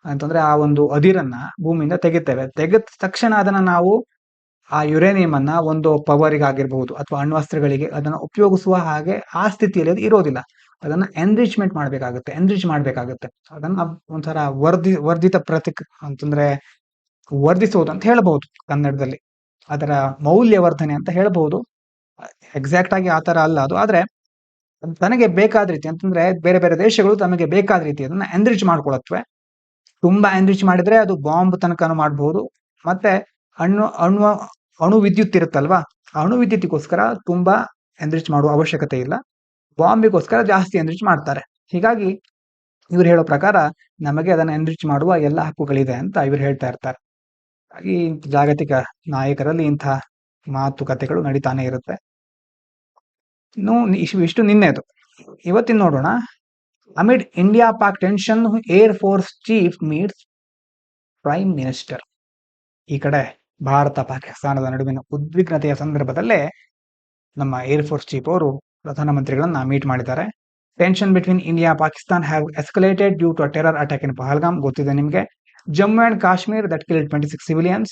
ಅಂತಂದ್ರೆ ಆ ಒಂದು ಅದಿರನ್ನ ಭೂಮಿಯಿಂದ ತೆಗಿತೇವೆ. ತೆಗೆದ ತಕ್ಷಣ ಅದನ್ನ ನಾವು ಆ ಯುರೇನಿಯಂ ಅನ್ನ ಒಂದು ಪವರಿಗೆ ಆಗಿರ್ಬಹುದು ಅಥವಾ ಅಣ್ವಸ್ತ್ರಗಳಿಗೆ ಅದನ್ನ ಉಪಯೋಗಿಸುವ ಹಾಗೆ ಆ ಸ್ಥಿತಿಯಲ್ಲಿ ಅದು ಇರೋದಿಲ್ಲ. ಅದನ್ನ ಎನ್ರಿಚ್ ಮಾಡ್ಬೇಕಾಗುತ್ತೆ. ಅದನ್ನ ಒಂಥರ ವರ್ಧಿತ ಅಂತಂದ್ರೆ ವರ್ಧಿಸುವುದು ಅಂತ ಹೇಳಬಹುದು ಕನ್ನಡದಲ್ಲಿ. ಅದರ ಮೌಲ್ಯವರ್ಧನೆ ಅಂತ ಹೇಳಬಹುದು. ಎಕ್ಸಾಕ್ಟ್ ಆಗಿ ಆತರ ಅಲ್ಲ ಅದು, ಆದ್ರೆ ತನಗೆ ಬೇಕಾದ ರೀತಿ ಅಂತಂದ್ರೆ ಬೇರೆ ಬೇರೆ ದೇಶಗಳು ತಮಗೆ ಬೇಕಾದ ರೀತಿ ಅದನ್ನ ಎನ್ರಿಚ್ ಮಾಡ್ಕೊಳತ್ವೆ. ತುಂಬಾ ಎನ್ರಿಚ್ ಮಾಡಿದ್ರೆ ಅದು ಬಾಂಬ್ ತನಕನೂ ಮಾಡಬಹುದು. ಮತ್ತೆ ಅಣು ವಿದ್ಯುತ್ ಇರುತ್ತಲ್ವಾ, ಅಣು ವಿದ್ಯುತ್ಗೋಸ್ಕರ ತುಂಬಾ ಎನ್ರಿಚ್ ಮಾಡುವ ಅವಶ್ಯಕತೆ ಇಲ್ಲ, ಬಾಂಬಿಗೋಸ್ಕರ ಜಾಸ್ತಿ ಎನ್ರಿಚ್ ಮಾಡ್ತಾರೆ. ಹೀಗಾಗಿ ಇವ್ರು ಹೇಳೋ ಪ್ರಕಾರ ನಮಗೆ ಅದನ್ನ ಎನ್ರಿಚ್ ಮಾಡುವ ಎಲ್ಲ ಹಕ್ಕುಗಳಿದೆ ಅಂತ ಇವ್ರು ಹೇಳ್ತಾ ಇರ್ತಾರೆ. ಹಾಗಾಗಿ ಜಾಗತಿಕ ನಾಯಕರಲ್ಲಿ ಇಂಥ ಮಾತುಕತೆಗಳು ನಡೀತಾನೆ ಇರುತ್ತೆ. ಇನ್ನು ಇಷ್ಟು ನಿನ್ನೆದು. ಇವತ್ತಿನ ನೋಡೋಣ. Amid India Pak tension, air force chief meets prime minister. ಈ ಕಡೆ ಭಾರತ ಪಾಕಿಸ್ತಾನದ ನಡುವಿನ ಉದ್ವಿಗ್ನತೆಯ ಸಂದರ್ಭದಲ್ಲೇ ನಮ್ಮ ಏರ್ ಫೋರ್ಸ್ ಚೀಫ್ ಅವರು ಪ್ರಧಾನಮಂತ್ರಿಗಳನ್ನ ಮೀಟ್ ಮಾಡಿದ್ದಾರೆ. Tension between India Pakistan have escalated due to terror attack in Pahalgam, ಗೊತ್ತಿದೆ ನಿಮಗೆ. Jammu and Kashmir that killed 26 civilians.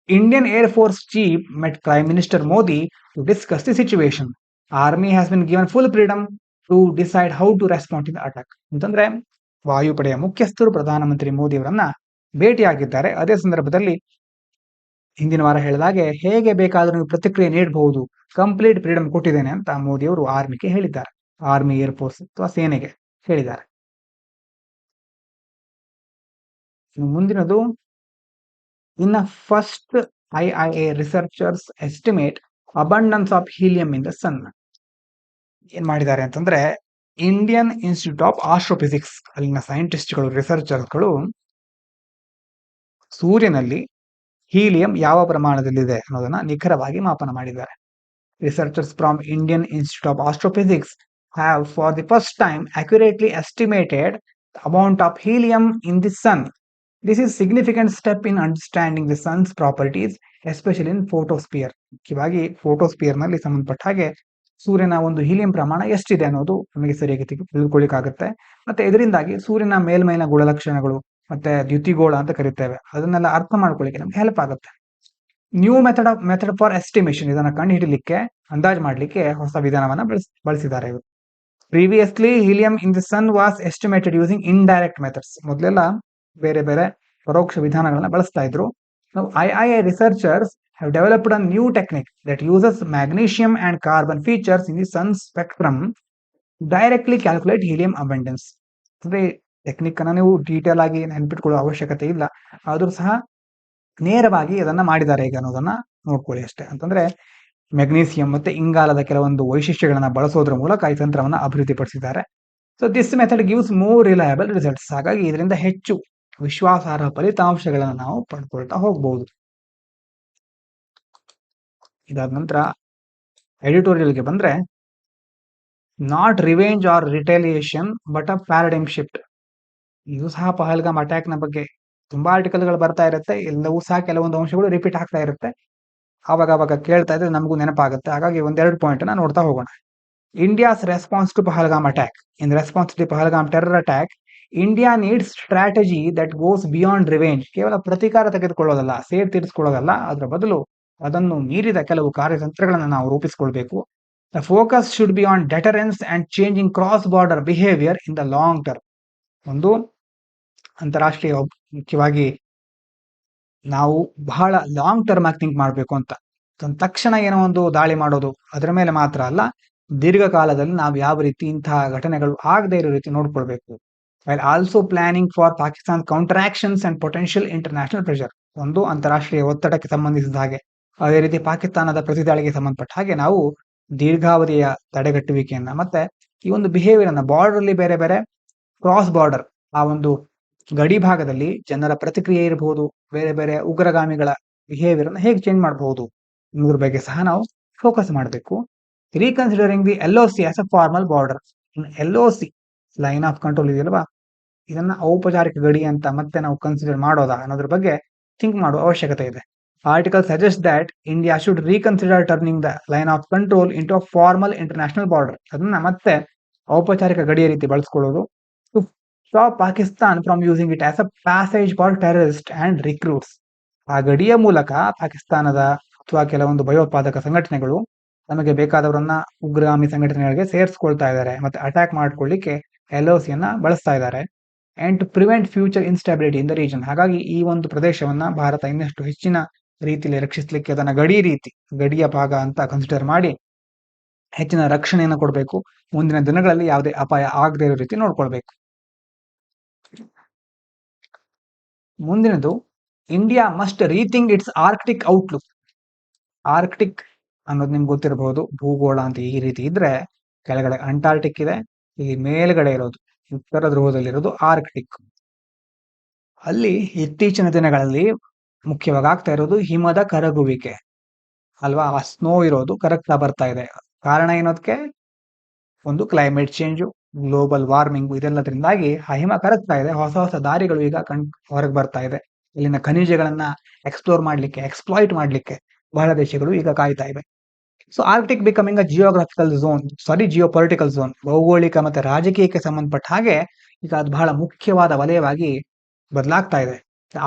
Indian air force chief met prime minister Modi to discuss the situation. Army has been given full freedom to decide how to respond to the attack. ಅಂತಂದ್ರೆ ವಾಯುಪಡೆಯ ಮುಖ್ಯಸ್ಥರು ಪ್ರಧಾನಮಂತ್ರಿ ಮೋದಿ ಅವರನ್ನ ಭೇಟಿಯಾಗಿದ್ದಾರೆ. ಅದೇ ಸಂದರ್ಭದಲ್ಲಿ ಹಿಂದಿನ ವಾರ ಹೇಳಿದಾಗೆ ಹೇಗೆ ಬೇಕಾದರೂ ನೀವು ಪ್ರತಿಕ್ರಿಯೆ ನೀಡಬಹುದು, ಕಂಪ್ಲೀಟ್ ಫ್ರೀಡಮ್ ಕೊಟ್ಟಿದ್ದೇನೆ ಅಂತ ಮೋದಿ ಅವರು ಆರ್ಮಿಗೆ ಹೇಳಿದ್ದಾರೆ. ಆರ್ಮಿ, ಏರ್ ಫೋರ್ಸ್ ಅಥವಾ ಸೇನೆಗೆ ಹೇಳಿದ್ದಾರೆ. ಮುಂದಿನದು, in first IIA researchers estimate abundance of helium in the sun. ಏನ್ ಮಾಡಿದ್ದಾರೆ ಅಂತಂದ್ರೆ, ಇಂಡಿಯನ್ ಇನ್ಸ್ಟಿಟ್ಯೂಟ್ ಆಫ್ ಆಸ್ಟ್ರೋಫಿಸಿಕ್ಸ್ ಅಲ್ಲಿನ ಸೈಂಟಿಸ್ಟ್ಗಳು, ರಿಸರ್ಚರ್ಸ್ಗಳು ಸೂರ್ಯನಲ್ಲಿ ಹೀಲಿಯಂ ಯಾವ ಪ್ರಮಾಣದಲ್ಲಿದೆ ಅನ್ನೋದನ್ನ ನಿಖರವಾಗಿ ಮಾಪನ ಮಾಡಿದ್ದಾರೆ. Researchers from Indian Institute of Astrophysics have for the first time accurately estimated the amount of helium in the sun. This is a significant step in understanding the sun's properties, especially in photosphere. ಮುಖ್ಯವಾಗಿ ಫೋಟೋಸ್ಪಿಯರ್ ನಲ್ಲಿ ಸಂಬಂಧಪಟ್ಟ ಹಾಗೆ ಸೂರ್ಯನ ಒಂದು helium ಪ್ರಮಾಣ ಎಷ್ಟಿದೆ ಅನ್ನೋದು ನಮಗೆ ಸರಿಯಾಗಿ ತಿಳ್ಕೊಳ್ಳಿಕ್ಕಾಗುತ್ತೆ. ಮತ್ತೆ ಇದರಿಂದಾಗಿ ಸೂರ್ಯನ ಮೇಲ್ಮೈನ ಗುಣಲಕ್ಷಣಗಳು ಮತ್ತೆ ದ್ಯುತಿಗೋಳ ಅಂತ ಕರಿತೇವೆ, ಅದನ್ನೆಲ್ಲ ಅರ್ಥ ಮಾಡ್ಕೊಳ್ಳಿಕ್ಕೆ ನಮ್ಗೆ ಹೆಲ್ಪ್ ಆಗುತ್ತೆ. ನ್ಯೂ ಮೆಥಡ್ ಫಾರ್ ಎಸ್ಟಿಮೇಷನ್, ಇದನ್ನ ಕಂಡು ಹಿಡಿಲಿಕ್ಕೆ, ಅಂದಾಜು ಮಾಡಲಿಕ್ಕೆ ಹೊಸ ವಿಧಾನವನ್ನ ಬಳಸಿದ್ದಾರೆ ಇವರು. Previously helium in the sun was estimated using indirect methods. ಮೊದಲೆಲ್ಲ ಬೇರೆ ಬೇರೆ ಪರೋಕ್ಷ ವಿಧಾನಗಳನ್ನ ಬಳಸ್ತಾ ಇದ್ರು. ನಾವು IIA researchers have developed a new technique that uses magnesium and carbon features in the sun spectrum to directly calculate helium abundance. ಅಂದ್ರೆ technique ಅನ್ನ ನೀವು ಡೀಟೇಲ್ ಆಗಿ ನೆನ್ಪಿಟ್ಕೊಳ್ಳೋ ಅವಶ್ಯಕತೆ ಇಲ್ಲ, ಆದ್ರೂ ಸಹ ನೇರವಾಗಿ ಅದನ್ನ ಮಾಡಿದ್ದಾರೆ ಈಗ ಅನ್ನೋದನ್ನ ನೋಡ್ಕೊಳ್ಳಿ ಅಷ್ಟೇ. ಅಂತಂದ್ರೆ ಮೆಗ್ನೀಸಿಯಂ ಮತ್ತೆ ಇಂಗಾಲದ ಕೆಲವೊಂದು ವೈಶಿಷ್ಟ್ಯಗಳನ್ನ ಬಳಸೋದ್ರ ಮೂಲಕ ಈ ತಂತ್ರವನ್ನ ಅಭಿವೃದ್ಧಿಪಡಿಸಿದ್ದಾರೆ. So this method gives more reliable results. ಹಾಗಾಗಿ ಇದರಿಂದ ಹೆಚ್ಚು ವಿಶ್ವಾಸಾರ್ಹ ಫಲಿತಾಂಶಗಳನ್ನ ನಾವು ಪಡ್ಕೊಳ್ತಾ ಹೋಗ್ಬಹುದು. ಇದಾದ ನಂತರ ಎಡಿಟೋರಿಯಲ್ಗೆ ಬಂದ್ರೆ, not revenge or retaliation but a paradigm shift. ಇದು ಸಹ ಪಹಲ್ಗಾಮ್ ಅಟ್ಯಾಕ್ ನ ಬಗ್ಗೆ ತುಂಬಾ ಆರ್ಟಿಕಲ್ಗಳು ಬರ್ತಾ ಇರುತ್ತೆ, ಎಲ್ಲವೂ ಸಹ ಕೆಲವೊಂದು ಅಂಶಗಳು ರಿಪೀಟ್ ಆಗ್ತಾ ಇರುತ್ತೆ. ಆವಾಗ ಕೇಳ್ತಾ ಇದ್ರೆ ನಮಗೂ ನೆನಪಾಗುತ್ತೆ. ಹಾಗಾಗಿ ಒಂದೆರಡು ಪಾಯಿಂಟ್ ಅನ್ನ ನೋಡ್ತಾ ಹೋಗೋಣ. India's response to Pahalgam attack. In response to Pahalgam terror attack, India needs strategy that goes beyond revenge. ಕೇವಲ ಪ್ರತೀಕಾರ ತೆಗೆದುಕೊಳ್ಳೋದಲ್ಲ, ಸೇರ್ ತೀರಿಸಿಕೊಳ್ಳೋದಲ್ಲ, ಅದರ ಬದಲು ಅದನ್ನು ಮೀರಿದ ಕೆಲವು ಕಾರ್ಯತಂತ್ರಗಳನ್ನು ನಾವು ರೂಪಿಸಿಕೊಳ್ಬೇಕು. The focus should be on deterrence and changing cross border behaviour in the long term. ಒಂದು ಅಂತಾರಾಷ್ಟ್ರೀಯ, ಮುಖ್ಯವಾಗಿ ನಾವು ಬಹಳ ಲಾಂಗ್ ಟರ್ಮ್ ಆಗಿ ಥಿಂಕ್ ಮಾಡಬೇಕು ಅಂತ. ತಕ್ಷಣ ಏನೋ ಒಂದು ದಾಳಿ ಮಾಡೋದು ಅದರ ಮೇಲೆ ಮಾತ್ರ ಅಲ್ಲ, ದೀರ್ಘಕಾಲದಲ್ಲಿ ನಾವು ಯಾವ ರೀತಿ ಇಂತಹ ಘಟನೆಗಳು ಆಗದೇ ಇರೋ ರೀತಿ ನೋಡ್ಕೊಳ್ಬೇಕು. while also planning for Pakistan counter actions and potential international pressure. ಒಂದು ಅಂತಾರಾಷ್ಟ್ರೀಯ ಒತ್ತಡಕ್ಕೆ ಸಂಬಂಧಿಸಿದ ಹಾಗೆ, ಅದೇ ರೀತಿ ಪಾಕಿಸ್ತಾನದ ಪ್ರತಿದಾಳಿಗೆ ಸಂಬಂಧಪಟ್ಟ ಹಾಗೆ ನಾವು ದೀರ್ಘಾವಧಿಯ ತಡೆಗಟ್ಟುವಿಕೆಯನ್ನ ಮತ್ತೆ ಈ ಒಂದು ಬಿಹೇವಿಯರ್ ಅನ್ನ, ಬಾರ್ಡರ್ ಅಲ್ಲಿ ಬೇರೆ ಬೇರೆ ಕ್ರಾಸ್ ಬಾರ್ಡರ್, ಆ ಒಂದು ಗಡಿ ಭಾಗದಲ್ಲಿ ಜನರ ಪ್ರತಿಕ್ರಿಯೆ ಇರಬಹುದು, ಬೇರೆ ಬೇರೆ ಉಗ್ರಗಾಮಿಗಳ ಬಿಹೇವಿಯರ್ ಅನ್ನ ಹೇಗೆ ಚೇಂಜ್ ಮಾಡಬಹುದು ಅನ್ನೋದ್ರ ಬಗ್ಗೆ ಸಹ ನಾವು ಫೋಕಸ್ ಮಾಡಬೇಕು. Reconsidering the LOC as a formal border. LOC line of control ಇದೆಯಲ್ವಾ, ಇದನ್ನ ಔಪಚಾರಿಕ ಗಡಿ ಅಂತ ಮತ್ತೆ ನಾವು ಕನ್ಸಿಡರ್ ಮಾಡೋದಾ ಅನ್ನೋದ್ರ ಬಗ್ಗೆ ಥಿಂಕ್ ಮಾಡುವ ಅವಶ್ಯಕತೆ ಇದೆ. Article suggest that India should reconsider turning the line of control into a formal international border. ಅದನ್ನ ಮತ್ತೆ ಔಪಚಾರಿಕ ಗಡಿಯ ರೀತಿ ಬಳಸ್ಕೊಳ್ಳೋದು. To stop Pakistan from using it as a passage for terrorist and recruits. ಆ ಗಡಿಯ ಮೂಲಕ ಪಾಕಿಸ್ತಾನದ ಅಥವಾ ಕೆಲವೊಂದು ಭಯೋತ್ಪಾದಕ ಸಂಘಟನೆಗಳು ನಮಗೆ ಬೇಕಾದವರನ್ನ ಉಗ್ರಗಾಮಿ ಸಂಘಟನೆಗಳಿಗೆ ಸೇರಿಸ್ಕೊಳ್ತಾ ಇದ್ದಾರೆ ಮತ್ತೆ ಅಟ್ಯಾಕ್ ಮಾಡ್ಕೊಳ್ಳಿಕ್ಕೆ LOC ಅನ್ನ ಬಳಸ್ತಾ ಇದ್ದಾರೆ. And to prevent future instability in the region. ಹಾಗಾಗಿ ಈ ಒಂದು ಪ್ರದೇಶವನ್ನ ಭಾರತ ಇನ್ನಷ್ಟು ಹೆಚ್ಚಿನ ರೀತಿಯಲ್ಲಿ ರಕ್ಷಿಸಲಿಕ್ಕೆ ಅದನ್ನ ಗಡಿಯ ಭಾಗ ಅಂತ ಕನ್ಸಿಡರ್ ಮಾಡಿ ಹೆಚ್ಚಿನ ರಕ್ಷಣೆಯನ್ನು ಕೊಡಬೇಕು. ಮುಂದಿನ ದಿನಗಳಲ್ಲಿ ಯಾವುದೇ ಅಪಾಯ ಆಗದೇ ಇರೋ ರೀತಿ ನೋಡ್ಕೊಳ್ಬೇಕು. ಮುಂದಿನದು, India must rethink it's Arctic outlook. Arctic ಅನ್ನೋದು ನಿಮ್ಗೆ ಗೊತ್ತಿರಬಹುದು, ಭೂಗೋಳ ಅಂತ ಈ ರೀತಿ ಇದ್ರೆ ಕೆಳಗಡೆ ಅಂಟಾರ್ಟಿಕ್ ಇದೆ, ಈ ಮೇಲ್ಗಡೆ ಇರೋದು ಉತ್ತರ ಧ್ರುವದಲ್ಲಿರೋದು ಆರ್ಕ್ಟಿಕ್. ಅಲ್ಲಿ ಇತ್ತೀಚಿನ ದಿನಗಳಲ್ಲಿ ಮುಖ್ಯವಾಗಿ ಆಗ್ತಾ ಇರೋದು ಹಿಮದ ಕರಗುವಿಕೆ ಅಲ್ವಾ, ಆ ಸ್ನೋ ಇರೋದು ಕರಗ್ತಾ ಬರ್ತಾ ಇದೆ. ಕಾರಣ ಏನೋದಕ್ಕೆ, ಒಂದು ಕ್ಲೈಮೇಟ್ ಚೇಂಜು, ಗ್ಲೋಬಲ್ ವಾರ್ಮಿಂಗ್, ಇದೆಲ್ಲದರಿಂದಾಗಿ ಆ ಹಿಮ ಕರಗ್ತಾ ಇದೆ. ಹೊಸ ಹೊಸ ದಾರಿಗಳು ಈಗ ಹೊರಗೆ ಬರ್ತಾ ಇದೆ. ಇಲ್ಲಿನ ಖನಿಜಗಳನ್ನ ಎಕ್ಸ್ಪ್ಲೋರ್ ಮಾಡ್ಲಿಕ್ಕೆ, ಎಕ್ಸ್ಪ್ಲಾಯ್ಟ್ ಮಾಡ್ಲಿಕ್ಕೆ ಬಹಳ ದೇಶಗಳು ಈಗ ಕಾಯ್ತಾ ಇವೆ. So Arctic becoming a geopolitical zone, ಭೌಗೋಳಿಕ ಮತ್ತೆ ರಾಜಕೀಯಕ್ಕೆ ಸಂಬಂಧಪಟ್ಟ ಹಾಗೆ ಈಗ ಅದು ಬಹಳ ಮುಖ್ಯವಾದ ವಲಯವಾಗಿ ಬದಲಾಗ್ತಾ ಇದೆ.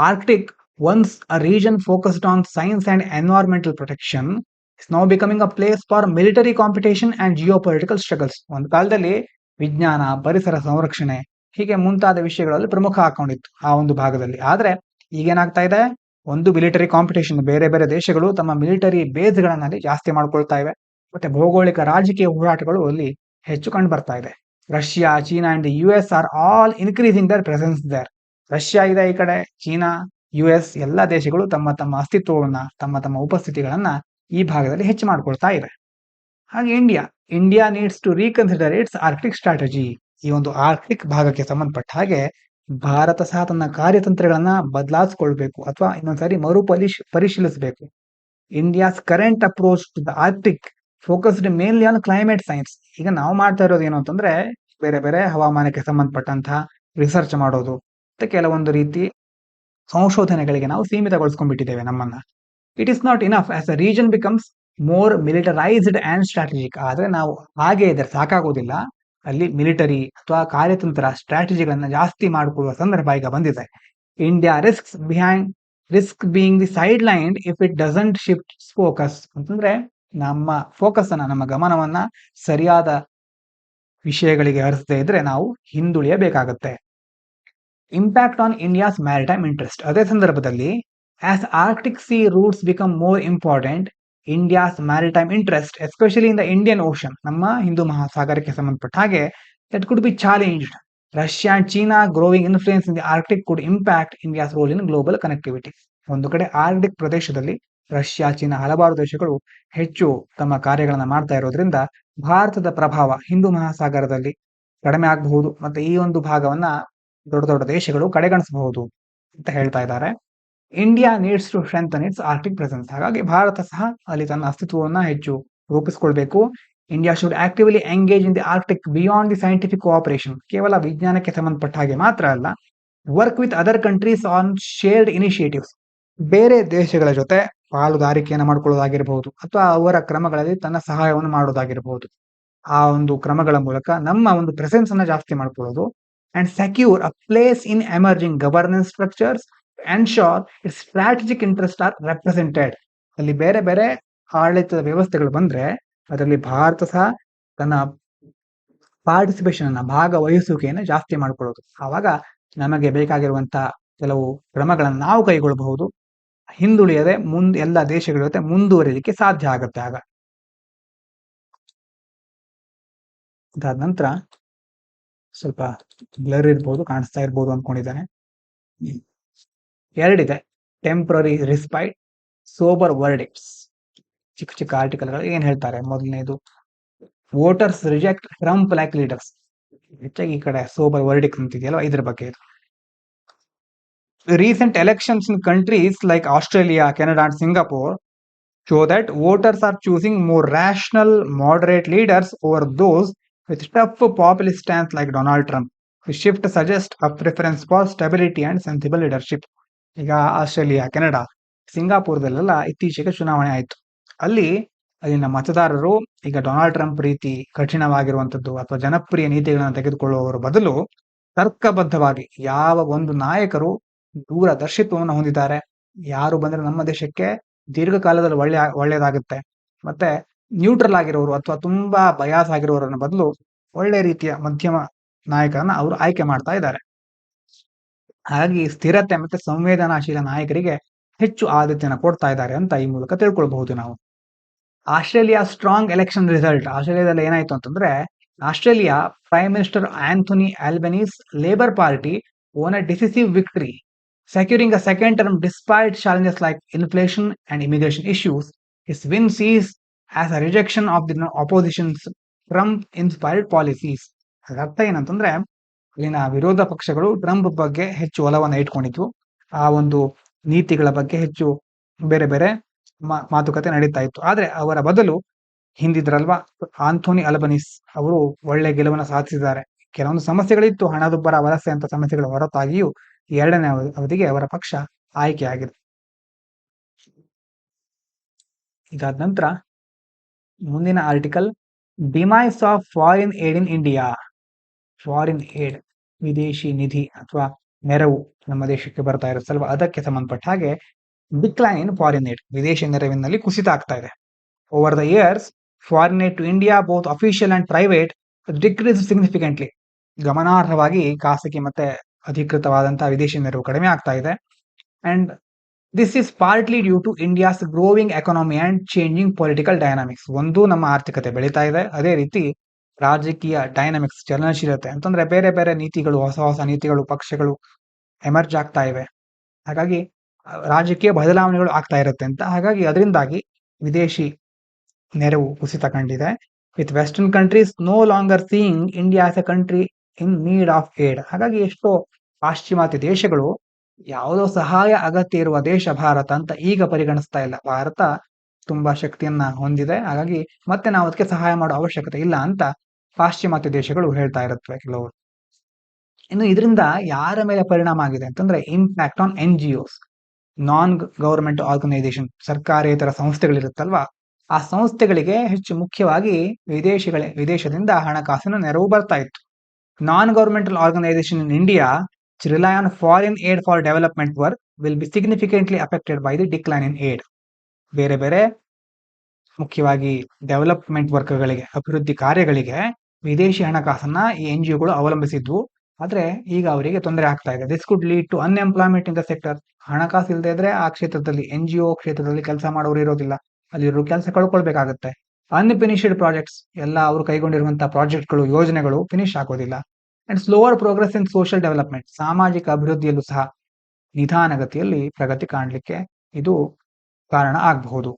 Arctic, once a region focused on science and environmental protection, is now becoming a place for military competition and geopolitical struggles. ಒಂದು ಕಾಲದಲ್ಲಿ ವಿಜ್ಞಾನ, ಪರಿಸರ ಸಂರಕ್ಷಣೆ ಹೀಗೆ ಮುಂತಾದ ವಿಷಯಗಳಲ್ಲಿ ಪ್ರಮುಖ ಹಾಕೊಂಡಿತ್ತು ಆ ಒಂದು ಭಾಗದಲ್ಲಿ. ಆದ್ರೆ ಈಗೇನಾಗ್ತಾ ಇದೆ, ಒಂದು ಮಿಲಿಟರಿ ಕಾಂಪಿಟೇಷನ್, ಬೇರೆ ಬೇರೆ ದೇಶಗಳು ತಮ್ಮ ಮಿಲಿಟರಿ ಬೇಸ್ಗಳನ್ನ ಅಲ್ಲಿ ಜಾಸ್ತಿ ಮಾಡ್ಕೊಳ್ತಾ ಇವೆ. ಮತ್ತೆ ಭೌಗೋಳಿಕ ರಾಜಕೀಯ ಹೋರಾಟಗಳು ಅಲ್ಲಿ ಹೆಚ್ಚು ಕಂಡು ಬರ್ತಾ ಇದೆ. Russia, China and US are all increasing their presence there. Russia ಇದೆ ಈ ಕಡೆ, ಚೀನಾ, US ಎಲ್ಲ ದೇಶಗಳು ತಮ್ಮ ತಮ್ಮ ಅಸ್ತಿತ್ವವನ್ನ, ತಮ್ಮ ತಮ್ಮ ಉಪಸ್ಥಿತಿಗಳನ್ನ ಈ ಭಾಗದಲ್ಲಿ ಹೆಚ್ಚು ಮಾಡ್ಕೊಳ್ತಾ ಇವೆ. ಹಾಗೆ India needs to reconsider its Arctic strategy. ಈ ಒಂದು ಆರ್ಕ್ಟಿಕ್ ಭಾಗಕ್ಕೆ ಸಂಬಂಧಪಟ್ಟ ಹಾಗೆ ಭಾರತ ಸಹ ತನ್ನ ಕಾರ್ಯತಂತ್ರಗಳನ್ನ ಬದಲಾಯಿಸಿಕೊಳ್ಬೇಕು ಅಥವಾ ಇನ್ನೊಂದ್ಸರಿ ಪರಿಶೀಲಿಸಬೇಕು. India's current approach to the Arctic focused mainly on climate science. ಈಗ ನಾವು ಮಾಡ್ತಾ ಇರೋದು ಏನು ಅಂತಂದ್ರೆ, ಬೇರೆ ಬೇರೆ ಹವಾಮಾನಕ್ಕೆ ಸಂಬಂಧಪಟ್ಟಂತಹ ರಿಸರ್ಚ್ ಮಾಡೋದು ಮತ್ತೆ ಕೆಲವೊಂದು ರೀತಿ ಸಂಶೋಧನೆಗಳಿಗೆ ನಾವು ಸೀಮಿತಗೊಳಿಸ್ಕೊಂಡ್ಬಿಟ್ಟಿದ್ದೇವೆ ನಮ್ಮನ್ನ. It is not enough as a region becomes more militarised and strategic. ಆದ್ರೆ ನಾವು ಹಾಗೆ ಇದ್ರೆ ಸಾಕಾಗೋದಿಲ್ಲ, ಅಲ್ಲಿ ಮಿಲಿಟರಿ ಅಥವಾ ಕಾರ್ಯತಂತ್ರ ಸ್ಟ್ರಾಟಜಿಗಳನ್ನ ಜಾಸ್ತಿ ಮಾಡಿಕೊಳ್ಳುವ ಸಂದರ್ಭ ಈಗ ಬಂದಿದೆ. India risk being the side line if it doesn't shift focus. ಅಂತಂದ್ರೆ ನಮ್ಮ ಫೋಕಸ್ ಅನ್ನ, ನಮ್ಮ ಗಮನವನ್ನ ಸರಿಯಾದ ವಿಷಯಗಳಿಗೆ ಹರಿಸದೇ ಇದ್ರೆ ನಾವು ಹಿಂದುಳಿಯಬೇಕಾಗತ್ತೆ. Impact on India's maritime interest. ಅದೇ ಸಂದರ್ಭದಲ್ಲಿ as Arctic sea routes become more important, India's maritime interest especially in the Indian Ocean, ನಮ್ಮ ಹಿಂದೂ ಮಹಾಸಾಗರಕ್ಕೆ ಸಂಬಂಧಪಟ್ಟ ಹಾಗೆ, that could be challenged. Russia and China growing influence in the Arctic could impact India's role in global connectivity. ಒಂದು ಕಡೆ Arctic ಪ್ರದೇಶದಲ್ಲಿ Russia, China ಹಲವಾರು ದೇಶಗಳು ಹೆಚ್ಚು ತಮ್ಮ ಕಾರ್ಯಗಳನ್ನ ಮಾಡ್ತಾ ಇರೋದ್ರಿಂದ ಭಾರತದ ಪ್ರಭಾವ ಹಿಂದೂ ಮಹಾಸಾಗರದಲ್ಲಿ ಕಡಿಮೆ ಆಗಬಹುದು, ಮತ್ತೆ ಈ ಒಂದು ಭಾಗವನ್ನ ದೊಡ್ಡ ದೊಡ್ಡ ದೇಶಗಳು ಕಡೆಗಣಿಸಬಹುದು ಅಂತ ಹೇಳ್ತಾ ಇದ್ದಾರೆ. India needs to strengthen its Arctic presence. ಹಾಗಾಗಿ ಭಾರತ ಸಹ ಅಲ್ಲಿ ತನ್ನ ಅಸ್ತಿತ್ವವನ್ನ ಹೆಚ್ಚು ರೂಪಿಸಿಕೊಳ್ಬೇಕು. India should actively engage in the Arctic beyond the scientific cooperation. ಕೇವಲ ವಿಜ್ಞಾನಕ್ಕೆ ಸಂಬಂಧಪಟ್ಟ ಹಾಗೆ ಮಾತ್ರ ಅಲ್ಲ, work with other countries on shared initiatives. ಬೇರೆ ದೇಶಗಳ ಜೊತೆ ಪಾಲುದಾರಿಕೆಯನ್ನು ಮಾಡ್ಕೊಳ್ಳೋದಾಗಿರಬಹುದು ಅಥವಾ ಅವರ ಕ್ರಮಗಳಲ್ಲಿ ತನ್ನ ಸಹಾಯವನ್ನು ಮಾಡೋದಾಗಿರಬಹುದು. ಆ ಒಂದು ಕ್ರಮಗಳ ಮೂಲಕ ನಮ್ಮ ಒಂದು ಪ್ರೆಸೆನ್ಸ್ ಅನ್ನ ಜಾಸ್ತಿ ಮಾಡ್ಕೊಳ್ಳೋದು. And secure a place in emerging governance structures, ensure it's strategic interest or represented. ಅಲ್ಲಿ ಬೇರೆ ಬೇರೆ ಆಡಳಿತದ ವ್ಯವಸ್ಥೆಗಳು ಬಂದ್ರೆ ಅದರಲ್ಲಿ ಭಾರತ ಸಹ ತನ್ನ ಪಾರ್ಟಿಸಿಪೇಷನ್ ಅನ್ನ, ಭಾಗವಹಿಸುವಿಕೆಯನ್ನು ಜಾಸ್ತಿ ಮಾಡ್ಕೊಳ್ಳೋದು. ಆವಾಗ ನಮಗೆ ಬೇಕಾಗಿರುವಂತ ಕೆಲವು ಕ್ರಮಗಳನ್ನು ನಾವು ಕೈಗೊಳ್ಳಬಹುದು, ಹಿಂದುಳಿಯದೆ ಎಲ್ಲ ದೇಶಗಳ ಜೊತೆ ಮುಂದುವರಿಲಿಕ್ಕೆ ಸಾಧ್ಯ ಆಗುತ್ತೆ. ಆಗ ಅದಾದ ನಂತರ ಸ್ವಲ್ಪ ಬ್ಲರ್ ಇರ್ಬೋದು, ಕಾಣಿಸ್ತಾ ಇರ್ಬೋದು ಅನ್ಕೊಂಡಿದ್ದಾನೆ. ಎರಡಿದೆ, ಟೆಂಪ್ರರಿ ರಿಸ್ಪೈಟ್, ಸೋಬರ್ ವರ್ಡಿಕ್ಟ್ಸ್. ಚಿಕ್ಕ ಚಿಕ್ಕ ಆರ್ಟಿಕಲ್ಗಳು ಏನ್ ಹೇಳ್ತಾರೆ. ಮೊದಲನೇದು, voters reject Trump like leaders. ಹೆಚ್ಚಾಗಿ ಈ ಕಡೆ ಸೋಬರ್ ವರ್ಡಿಕ್ಟ್ ಅಂತಿದೆಯಲ್ವ, ಇದ್ರ ಬಗ್ಗೆ ಇದು. Recent elections in countries like Australia, Canada and Singapore show that voters are choosing more rational, moderate leaders over those with tough populist stance like Donald Trump. The shift suggests a preference for stability and sensible leadership. ಈಗ Australia, Canada, ಸಿಂಗಾಪುರದಲ್ಲೆಲ್ಲ ಇತ್ತೀಚೆಗೆ ಚುನಾವಣೆ ಆಯಿತು. ಅಲ್ಲಿನ ಮತದಾರರು ಈಗ Donald Trump ರೀತಿ ಕಠಿಣವಾಗಿರುವಂತದ್ದು ಅಥವಾ ಜನಪ್ರಿಯ ನೀತಿಗಳನ್ನು ತೆಗೆದುಕೊಳ್ಳುವವರ ಬದಲು ತರ್ಕಬದ್ಧವಾಗಿ ಯಾವ ಒಂದು ನಾಯಕರು ದೂರದರ್ಶಿತ್ವವನ್ನು ಹೊಂದಿದ್ದಾರೆ, ಯಾರು ಬಂದ್ರೆ ನಮ್ಮ ದೇಶಕ್ಕೆ ದೀರ್ಘಕಾಲದಲ್ಲಿ ಒಳ್ಳೆಯದಾಗುತ್ತೆ, ಮತ್ತೆ ನ್ಯೂಟ್ರಲ್ ಆಗಿರೋರು ಅಥವಾ ತುಂಬಾ ಬಯಾಸ್ ಆಗಿರೋರನ್ನ ಬದಲು ಒಳ್ಳೆ ರೀತಿಯ ಮಧ್ಯಮ ನಾಯಕರನ್ನ ಅವರು ಆಯ್ಕೆ ಮಾಡ್ತಾ ಇದ್ದಾರೆ. ಹಾಗಾಗಿ ಸ್ಥಿರತೆ ಮತ್ತೆ ಸಂವೇದನಾಶೀಲ ನಾಯಕರಿಗೆ ಹೆಚ್ಚು ಆದ್ಯತೆಯನ್ನು ಕೊಡ್ತಾ ಇದ್ದಾರೆ ಅಂತ ಈ ಮೂಲಕ ತಿಳ್ಕೊಳ್ಬಹುದು ನಾವು. Australia strong election result. ಆಸ್ಟ್ರೇಲಿಯಾದಲ್ಲಿ ಏನಾಯ್ತು ಅಂತಂದ್ರೆ, Australia prime minister Anthony Albanese labour party won a decisive victory, securing a second term despite challenges like inflation and immigration issues. His win sees as a rejection of the opposition's Trump-inspired policies. ಅರ್ಥ ಏನಂತಂದ್ರೆ, ಇಲ್ಲಿನ ವಿರೋಧ ಪಕ್ಷಗಳು Trump ಬಗ್ಗೆ ಹೆಚ್ಚು ಒಲವನ್ನು ಇಟ್ಕೊಂಡಿದ್ವು. ಆ ಒಂದು ನೀತಿಗಳ ಬಗ್ಗೆ ಹೆಚ್ಚು ಬೇರೆ ಬೇರೆ ಮಾತುಕತೆ ನಡೀತಾ ಇತ್ತು. ಆದ್ರೆ ಅವರ ಬದಲು ಹಿಂದಿದ್ರಲ್ವಾ ಆಂಥೋನಿ ಅಲ್ಬನೀಸ್ ಅವರು ಒಳ್ಳೆ ಗೆಲುವನ್ನು ಸಾಧಿಸಿದ್ದಾರೆ. ಕೆಲವೊಂದು ಸಮಸ್ಯೆಗಳಿತ್ತು, ಹಣದುಬ್ಬರ, ವಲಸೆ ಅಂತ ಸಮಸ್ಯೆಗಳ ಹೊರತಾಗಿಯೂ ಎರಡನೇ ಅವಧಿಗೆ ಅವರ ಪಕ್ಷ ಆಯ್ಕೆ ಆಗಿದೆ. ಇದಾದ ನಂತರ ಮುಂದಿನ article, demise of foreign aid in India. Foreign aid, ವಿದೇಶಿ ನಿಧಿ ಅಥವಾ ನೆರವು ನಮ್ಮ ದೇಶಕ್ಕೆ ಬರ್ತಾ ಇರುತ್ತಲ್ವ, ಅದಕ್ಕೆ ಸಂಬಂಧಪಟ್ಟ ಹಾಗೆ ಡಿಕ್ಲೈನ್ ಇನ್ ಫಾರಿನ್ ಏಡ್, ವಿದೇಶಿ ನೆರವಿನಲ್ಲಿ ಕುಸಿತ ಆಗ್ತಾ ಇದೆ. Over the years foreign aid to India both official and private decrease significantly. ಗಮನಾರ್ಹವಾಗಿ ಖಾಸಗಿ ಮತ್ತೆ ಅಧಿಕೃತವಾದಂತಹ ವಿದೇಶಿ ನೆರವು ಕಡಿಮೆ ಆಗ್ತಾ ಇದೆ. And this is partly due to India's growing economy and changing political dynamics. ಒಂದು, ನಮ್ಮ ಆರ್ಥಿಕತೆ ಬೆಳೀತಾ ಇದೆ, ಅದೇ ರೀತಿ ರಾಜಕೀಯ ಡೈನಾಮಿಕ್ಸ್, ಚಲನಶೀಲತೆ ಅಂತಂದ್ರೆ ಬೇರೆ ಬೇರೆ ನೀತಿಗಳು, ಹೊಸ ಹೊಸ ನೀತಿಗಳು, ಪಕ್ಷಗಳು ಎಮರ್ಜ್ ಆಗ್ತಾ ಇವೆ. ಹಾಗಾಗಿ ರಾಜಕೀಯ ಬದಲಾವಣೆಗಳು ಆಗ್ತಾ ಇರುತ್ತೆ ಅಂತ. ಹಾಗಾಗಿ ಅದರಿಂದಾಗಿ ವಿದೇಶಿ ನೆರವು ಕುಸಿತ ಕಂಡಿದೆ. With western countries no longer seeing India as a country in need of aid. ಹಾಗಾಗಿ ಎಷ್ಟೋ ಪಾಶ್ಚಿಮಾತ್ಯ ದೇಶಗಳು ಯಾವುದೋ ಸಹಾಯ ಅಗತ್ಯ ಇರುವ ದೇಶ ಭಾರತ ಅಂತ ಈಗ ಪರಿಗಣಿಸ್ತಾ ಇಲ್ಲ. ಭಾರತ ತುಂಬಾ ಶಕ್ತಿಯನ್ನ ಹೊಂದಿದೆ, ಹಾಗಾಗಿ ಮತ್ತೆ ನಾವು ಅದಕ್ಕೆ ಸಹಾಯ ಮಾಡೋ ಅವಶ್ಯಕತೆ ಇಲ್ಲ ಅಂತ ಪಾಶ್ಚಿಮಾತ್ಯ ದೇಶಗಳು ಹೇಳ್ತಾ ಇರುತ್ತವೆ ಕೆಲವರು. ಇನ್ನು ಇದರಿಂದ ಯಾರ ಮೇಲೆ ಪರಿಣಾಮ ಆಗಿದೆ ಅಂತಂದ್ರೆ impact on NGOs, non government organisation, ಸರ್ಕಾರೇತರ ಸಂಸ್ಥೆಗಳಿರುತ್ತಲ್ವಾ, ಆ ಸಂಸ್ಥೆಗಳಿಗೆ ಹೆಚ್ಚು ಮುಖ್ಯವಾಗಿ ವಿದೇಶದಿಂದ ಹಣಕಾಸಿನ ನೆರವು ಬರ್ತಾ ಇತ್ತು. Non governmental organisation in India rely on foreign aid for development work will be significantly affected by the decline in aid. ಬೇರೆ ಬೇರೆ ಮುಖ್ಯವಾಗಿ ಡೆವಲಪ್ಮೆಂಟ್ ವರ್ಕ್ಗಳಿಗೆ, ಅಭಿವೃದ್ಧಿ ಕಾರ್ಯಗಳಿಗೆ ವಿದೇಶಿ ಹಣಕಾಸನ್ನ ಈ NGOಗಳು ಅವಲಂಬಿಸಿದ್ವು. ಆದ್ರೆ ಈಗ ಅವರಿಗೆ ತೊಂದರೆ ಆಗ್ತಾ ಇದೆ. This could lead to unemployment in the sector. ಹಣಕಾಸು ಇಲ್ಲದೆ ಇದ್ರೆ ಆ ಕ್ಷೇತ್ರದಲ್ಲಿ, NGO ಕ್ಷೇತ್ರದಲ್ಲಿ ಕೆಲಸ ಮಾಡೋರು ಇರೋದಿಲ್ಲ, ಅಲ್ಲಿರೋ ಕೆಲಸ ಕಳ್ಕೊಳ್ಬೇಕಾಗತ್ತೆ. ಅನ್ಫಿನಿಶ್ಡ್ ಪ್ರಾಜೆಕ್ಟ್ಸ್, ಎಲ್ಲ ಅವರು ಕೈಗೊಂಡಿರುವಂತಹ ಪ್ರಾಜೆಕ್ಟ್ಗಳು, ಯೋಜನೆಗಳು ಫಿನಿಶ್ ಆಗೋದಿಲ್ಲ. And slower progress in social development, ಸಾಮಾಜಿಕ ಅಭಿವೃದ್ಧಿಯಲ್ಲೂ ಸಹ ನಿಧಾನಗತಿಯಲ್ಲಿ ಪ್ರಗತಿ ಕಾಣಲಿಕ್ಕೆ ಇದು ಕಾರಣ ಆಗಬಹುದು.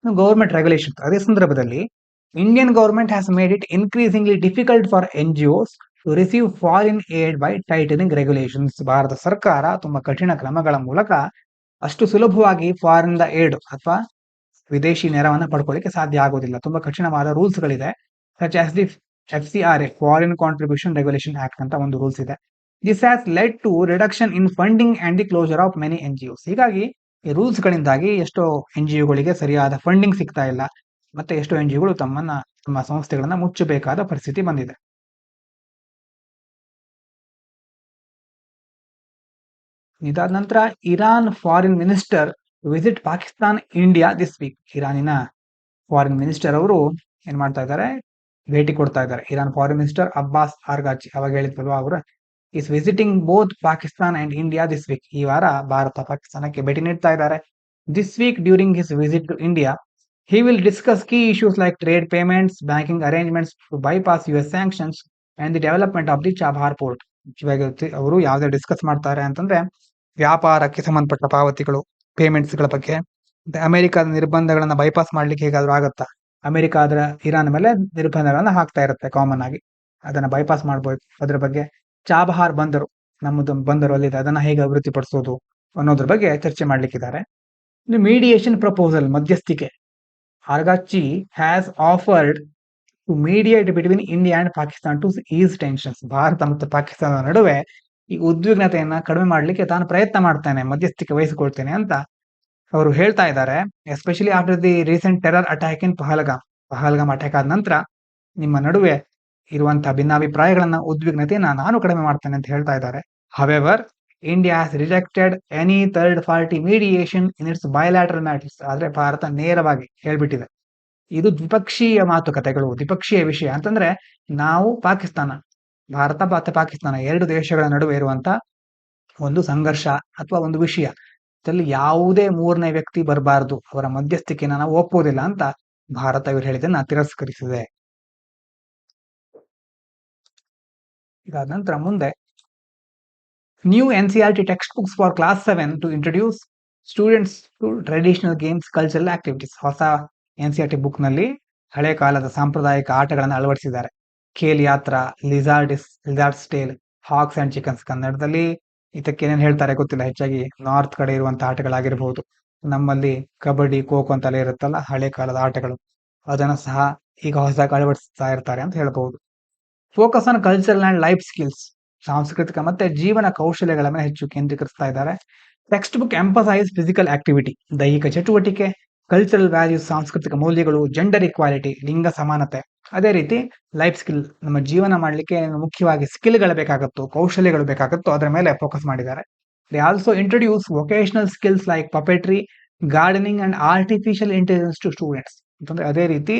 ಗವರ್ಮೆಂಟ್ ರೆಗ್ಯುಲೇಷನ್, ಅದೇ ಸಂದರ್ಭದಲ್ಲಿ Indian government has made it increasingly difficult for NGOs to receive foreign aid by tightening regulations. Bharat ಸರ್ಕಾರ ತುಂಬಾ ಕಠಿಣ ಕ್ರಮಗಳ ಮೂಲಕ ಅಷ್ಟು ಸುಲಭವಾಗಿ ಫಾರಿನ್ ಏಡ್ ಅಥವಾ ವಿದೇಶಿ ನೆರವನ್ನ ಪಡ್ಕೊಳ್ಳಿಕ್ಕೆ ಸಾಧ್ಯ ಆಗೋದಿಲ್ಲ. ತುಂಬಾ ಕಠಿಣವಾದ ರೂಲ್ಸ್ ಗಳಿದೆ. Such as the FCRA, foreign contribution regulation act ಅಂತ ಒಂದು ರೂಲ್ಸ್ ಇದೆ. This has led to reduction in funding and the closure of many NGOs. ಹೀಗಾಗಿ ಈ ರೂಲ್ಸ್ ಗಳಿಂದಾಗಿ ಎಷ್ಟೋ NGOಗಳಿಗೆ ಸರಿಯಾದ ಫಂಡಿಂಗ್ ಸಿಗ್ತಾ ಇಲ್ಲ, ಮತ್ತೆ ಎಷ್ಟೋ NGOಗಳು ತಮ್ಮ ಸಂಸ್ಥೆಗಳನ್ನ ಮುಚ್ಚಬೇಕಾದ ಪರಿಸ್ಥಿತಿ ಬಂದಿದೆ. ಇದಾದ ನಂತರ Iran foreign minister visit Pakistan India this week. ಇರಾನಿನ ಫಾರಿನ್ ಮಿನಿಸ್ಟರ್ ಅವರು ಏನ್ ಮಾಡ್ತಾ ಇದ್ದಾರೆ, ಭೇಟಿ ಕೊಡ್ತಾ ಇದ್ದಾರೆ. Iran foreign minister Abbas Araghchi, ಅವಾಗ ಹೇಳಿದ್ವಲ್ವಾ ಅವರು, is visiting both Pakistan and India this week. ಈ ವಾರ ಭಾರತ ಪಾಕಿಸ್ತಾನಕ್ಕೆ ಭೇಟಿ ನೀಡ್ತಾ ಇದ್ದಾರೆ. This week during his visit to India he will discuss key issues like trade payments, banking arrangements to bypass US sanctions and the development of the Chabhar port. ಇವಾಗ ಅವರು ಯಾವ್ದು discuss ಮಾಡ್ತಾರೆ ಅಂತಂದ್ರೆ ವ್ಯಾಪಾರಕ್ಕೆ ಸಂಬಂಧಪಟ್ಟ ಪಾವತಿಗಳು, ಪೇಮೆಂಟ್ಸ್ಗಳ ಬಗ್ಗೆ, ಅಮೆರಿಕದ ನಿರ್ಬಂಧಗಳನ್ನ ಬೈಪಾಸ್ ಮಾಡ್ಲಿಕ್ಕೆ ಹೇಗಾದ್ರೂ ಆಗತ್ತಾ, ಅಮೆರಿಕ ಅದರ ಇರಾನ್ ಮೇಲೆ ನಿರ್ಬಂಧಗಳನ್ನ ಹಾಕ್ತಾ ಇರುತ್ತೆ ಕಾಮನ್ ಆಗಿ, ಅದನ್ನ ಬೈಪಾಸ್ ಮಾಡ್ಬೋದು. ಅದ್ರ ಬಗ್ಗೆ ಚಾಬಹಾರ್ ಬಂದರು, ನಮ್ಮದು ಬಂದರು ಅಲ್ಲಿದೆ, ಅದನ್ನ ಹೇಗೆ ಅಭಿವೃದ್ಧಿ ಪಡಿಸೋದು ಅನ್ನೋದ್ರ ಬಗ್ಗೆ ಚರ್ಚೆ ಮಾಡ್ಲಿಕ್ಕಿದ್ದಾರೆ. ಮೀಡಿಯೇಷನ್ ಪ್ರಪೋಸಲ್, ಮಧ್ಯಸ್ಥಿಕೆ. Argachchi has offered to mediate between India and Pakistan to ease tensions. Bharat ಮತ್ತು ಪಾಕಿಸ್ತಾನದ ನಡುವೆ ಈ ಉದ್ವಿಗ್ನತೆಯನ್ನ ಕಡಿಮೆ ಮಾಡಲಿಕ್ಕೆ ತಾನು ಪ್ರಯತ್ನ ಮಾಡ್ತಾನೆ, ಮಧ್ಯಸ್ಥಿಕೆ ವಹಿಸಿಕೊಳ್ತೇನೆ ಅಂತ ಅವರು ಹೇಳ್ತಾ ಇದ್ದಾರೆ. Especially after the recent terror attack in Pahalgam attack ಆದ ನಂತರ ನಿಮ್ಮ ನಡುವೆ ಇರುವಂತಹ ಭಿನ್ನಾಭಿಪ್ರಾಯಗಳನ್ನ, ಉದ್ವಿಗ್ನತೆಯನ್ನ ನಾನು ಕಡಿಮೆ ಮಾಡ್ತೇನೆ ಅಂತ ಹೇಳ್ತಾ ಇದ್ದಾರೆ. However, India has rejected any third party mediation in its bilateral matters. ಆದ್ರೆ ಭಾರತ ನೇರವಾಗಿ ಹೇಳ್ಬಿಟ್ಟಿದೆ, ಇದು ದ್ವಿಪಕ್ಷೀಯ ಮಾತುಕತೆಗಳು, ದ್ವಿಪಕ್ಷೀಯ ವಿಷಯ ಅಂತಂದ್ರೆ ನಾವು ಭಾರತ ಮತ್ತು ಪಾಕಿಸ್ತಾನ ಎರಡು ದೇಶಗಳ ನಡುವೆ ಇರುವಂತ ಒಂದು ಸಂಘರ್ಷ ಅಥವಾ ಒಂದು ವಿಷಯ, ಇದರಲ್ಲಿ ಯಾವುದೇ ಮೂರನೇ ವ್ಯಕ್ತಿ ಬರಬಾರದು, ಅವರ ಮಧ್ಯಸ್ಥಿಕೆನ ನಾವು ಒಪ್ಪೋದಿಲ್ಲ ಅಂತ ಭಾರತ ಇವರು ಹೇಳಿದ್ದನ್ನ ತಿರಸ್ಕರಿಸಿದೆ. ಇದಾದ ನಂತರ ಮುಂದೆ new NCERT text book for class 7 to introduce students to traditional games, cultural activities. ಹೊಸ NCERT ಬುಕ್ ನಲ್ಲಿ ಹಳೆ ಕಾಲದ ಸಾಂಪ್ರದಾಯಿಕ ಆಟಗಳನ್ನು ಅಳವಡಿಸಿದ್ದಾರೆ. Khel Yatra, lizard's tail, hawks and chickens. ಕನ್ನಡದಲ್ಲಿ ಇದಕ್ಕೆ ಏನೇನು ಹೇಳ್ತಾರೆ ಗೊತ್ತಿಲ್ಲ, ಹೆಚ್ಚಾಗಿ ನಾರ್ತ್ ಕಡೆ ಇರುವಂತಹ ಆಟಗಳಾಗಿರ್ಬಹುದು. ನಮ್ಮಲ್ಲಿ ಕಬಡ್ಡಿ, ಖೋ ಖೋ ಅಂತೆಲ್ಲ ಇರುತ್ತಲ್ಲ, ಹಳೆ ಕಾಲದ ಆಟಗಳು, ಅದನ್ನು ಸಹ ಈಗ ಹೊಸದಾಗಿ ಅಳವಡಿಸ್ತಾ ಇರ್ತಾರೆ ಅಂತ ಹೇಳ್ಬಹುದು. Focus on cultural and life skills. ಸಾಂಸ್ಕೃತಿಕ ಮತ್ತೆ ಜೀವನ ಕೌಶಲ್ಯಗಳ ಮೇಲೆ ಹೆಚ್ಚು ಕೇಂದ್ರೀಕರಿಸ್ತಾ ಇದ್ದಾರೆ. Text book emphasise physical activity, ದೈಹಿಕ ಚಟುವಟಿಕೆ, ಕಲ್ಚರಲ್ ವ್ಯಾಲ್ಯೂಸ್, ಸಾಂಸ್ಕೃತಿಕ ಮೌಲ್ಯಗಳು, ಜೆಂಡರ್ ಇಕ್ವಾಲಿಟಿ, ಲಿಂಗ ಸಮಾನತೆ. ಅದೇ ರೀತಿ ಲೈಫ್ ಸ್ಕಿಲ್, ನಮ್ಮ ಜೀವನ ಮಾಡಲಿಕ್ಕೆ ಮುಖ್ಯವಾಗಿ ಸ್ಕಿಲ್ಗಳು ಬೇಕಾಗುತ್ತೋ, ಕೌಶಲ್ಯಗಳು ಬೇಕಾಗುತ್ತೋ ಅದರ ಮೇಲೆ ಫೋಕಸ್ ಮಾಡಿದ್ದಾರೆ. They also introduce vocational skills like puppetry, gardening and artificial intelligence to students. ಅಂತಂದ್ರೆ ಅದೇ ರೀತಿ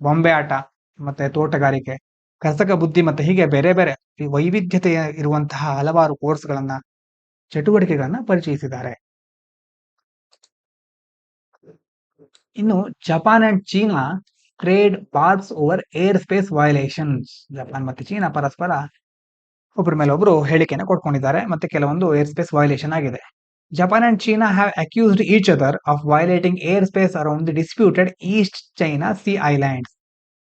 ಬೊಂಬೆ ಆಟ ಮತ್ತೆ ತೋಟಗಾರಿಕೆ, ಕೃತಕ ಬುದ್ಧಿ ಮತ್ತೆ ಹೀಗೆ ಬೇರೆ ಬೇರೆ ವೈವಿಧ್ಯತೆ ಇರುವಂತಹ ಹಲವಾರು ಕೋರ್ಸ್ಗಳನ್ನ, ಚಟುವಟಿಕೆಗಳನ್ನ ಪರಿಚಯಿಸಿದ್ದಾರೆ. ಇನ್ನು Japan and China trade wars over air space violations. Japan ಮತ್ತೆ ಚೀನಾ ಪರಸ್ಪರ ಒಬ್ಬರ ಮೇಲೆ ಒಬ್ರು ಹೇಳಿಕೆಯನ್ನು ಕೊಟ್ಕೊಂಡಿದ್ದಾರೆ ಮತ್ತೆ ಕೆಲವೊಂದು ಏರ್ ಸ್ಪೇಸ್ ವೈಲೇಷನ್ ಆಗಿದೆ. Japan and China have accused each other of violating air space around the disputed East China C islands.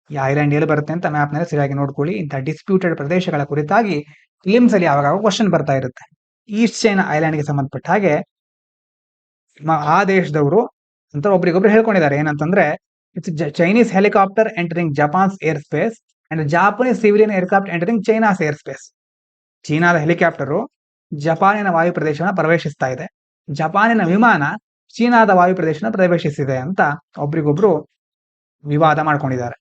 ಈ ಐಲ್ಯಾಂಡ್ ಎಲ್ಲಿ ಬರುತ್ತೆ ಅಂತ ಮ್ಯಾಪ್ ನಲ್ಲಿ ಸರಿಯಾಗಿ ನೋಡ್ಕೊಳ್ಳಿ. ಇಂತಹ ಡಿಸ್ಪ್ಯೂಟೆಡ್ ಪ್ರದೇಶಗಳ ಕುರಿತಾಗಿ ಫಿಲಿಮ್ಸ್ ಅಲ್ಲಿ ಯಾವಾಗ ಕ್ವಶನ್ ಬರ್ತಾ ಇರುತ್ತೆ. ಈಸ್ಟ್ ಚೈನಾ ಐಲ್ಯಾಂಡ್ ಗೆ ಸಂಬಂಧಪಟ್ಟ ಹಾಗೆ ಆ ದೇಶದವರು ಅಂತ ಒಬ್ರಿಗೊಬ್ರು ಹೇಳ್ಕೊಂಡಿದ್ದಾರೆ. ಏನಂತಂದ್ರೆ, it's Chinese helicopter entering Japan's air space and Japanese civilian aircraft entering China's air space. ಚೀನಾದ ಹೆಲಿಕಾಪ್ಟರು ಜಪಾನಿನ ವಾಯು ಪ್ರದೇಶವನ್ನು ಪ್ರವೇಶಿಸ್ತಾ ಇದೆ, ಜಪಾನಿನ ವಿಮಾನ ಚೀನಾದ ವಾಯು ಪ್ರದೇಶನ ಪ್ರವೇಶಿಸಿದೆ ಅಂತ ಒಬ್ರಿಗೊಬ್ರು ವಿವಾದ ಮಾಡ್ಕೊಂಡಿದ್ದಾರೆ.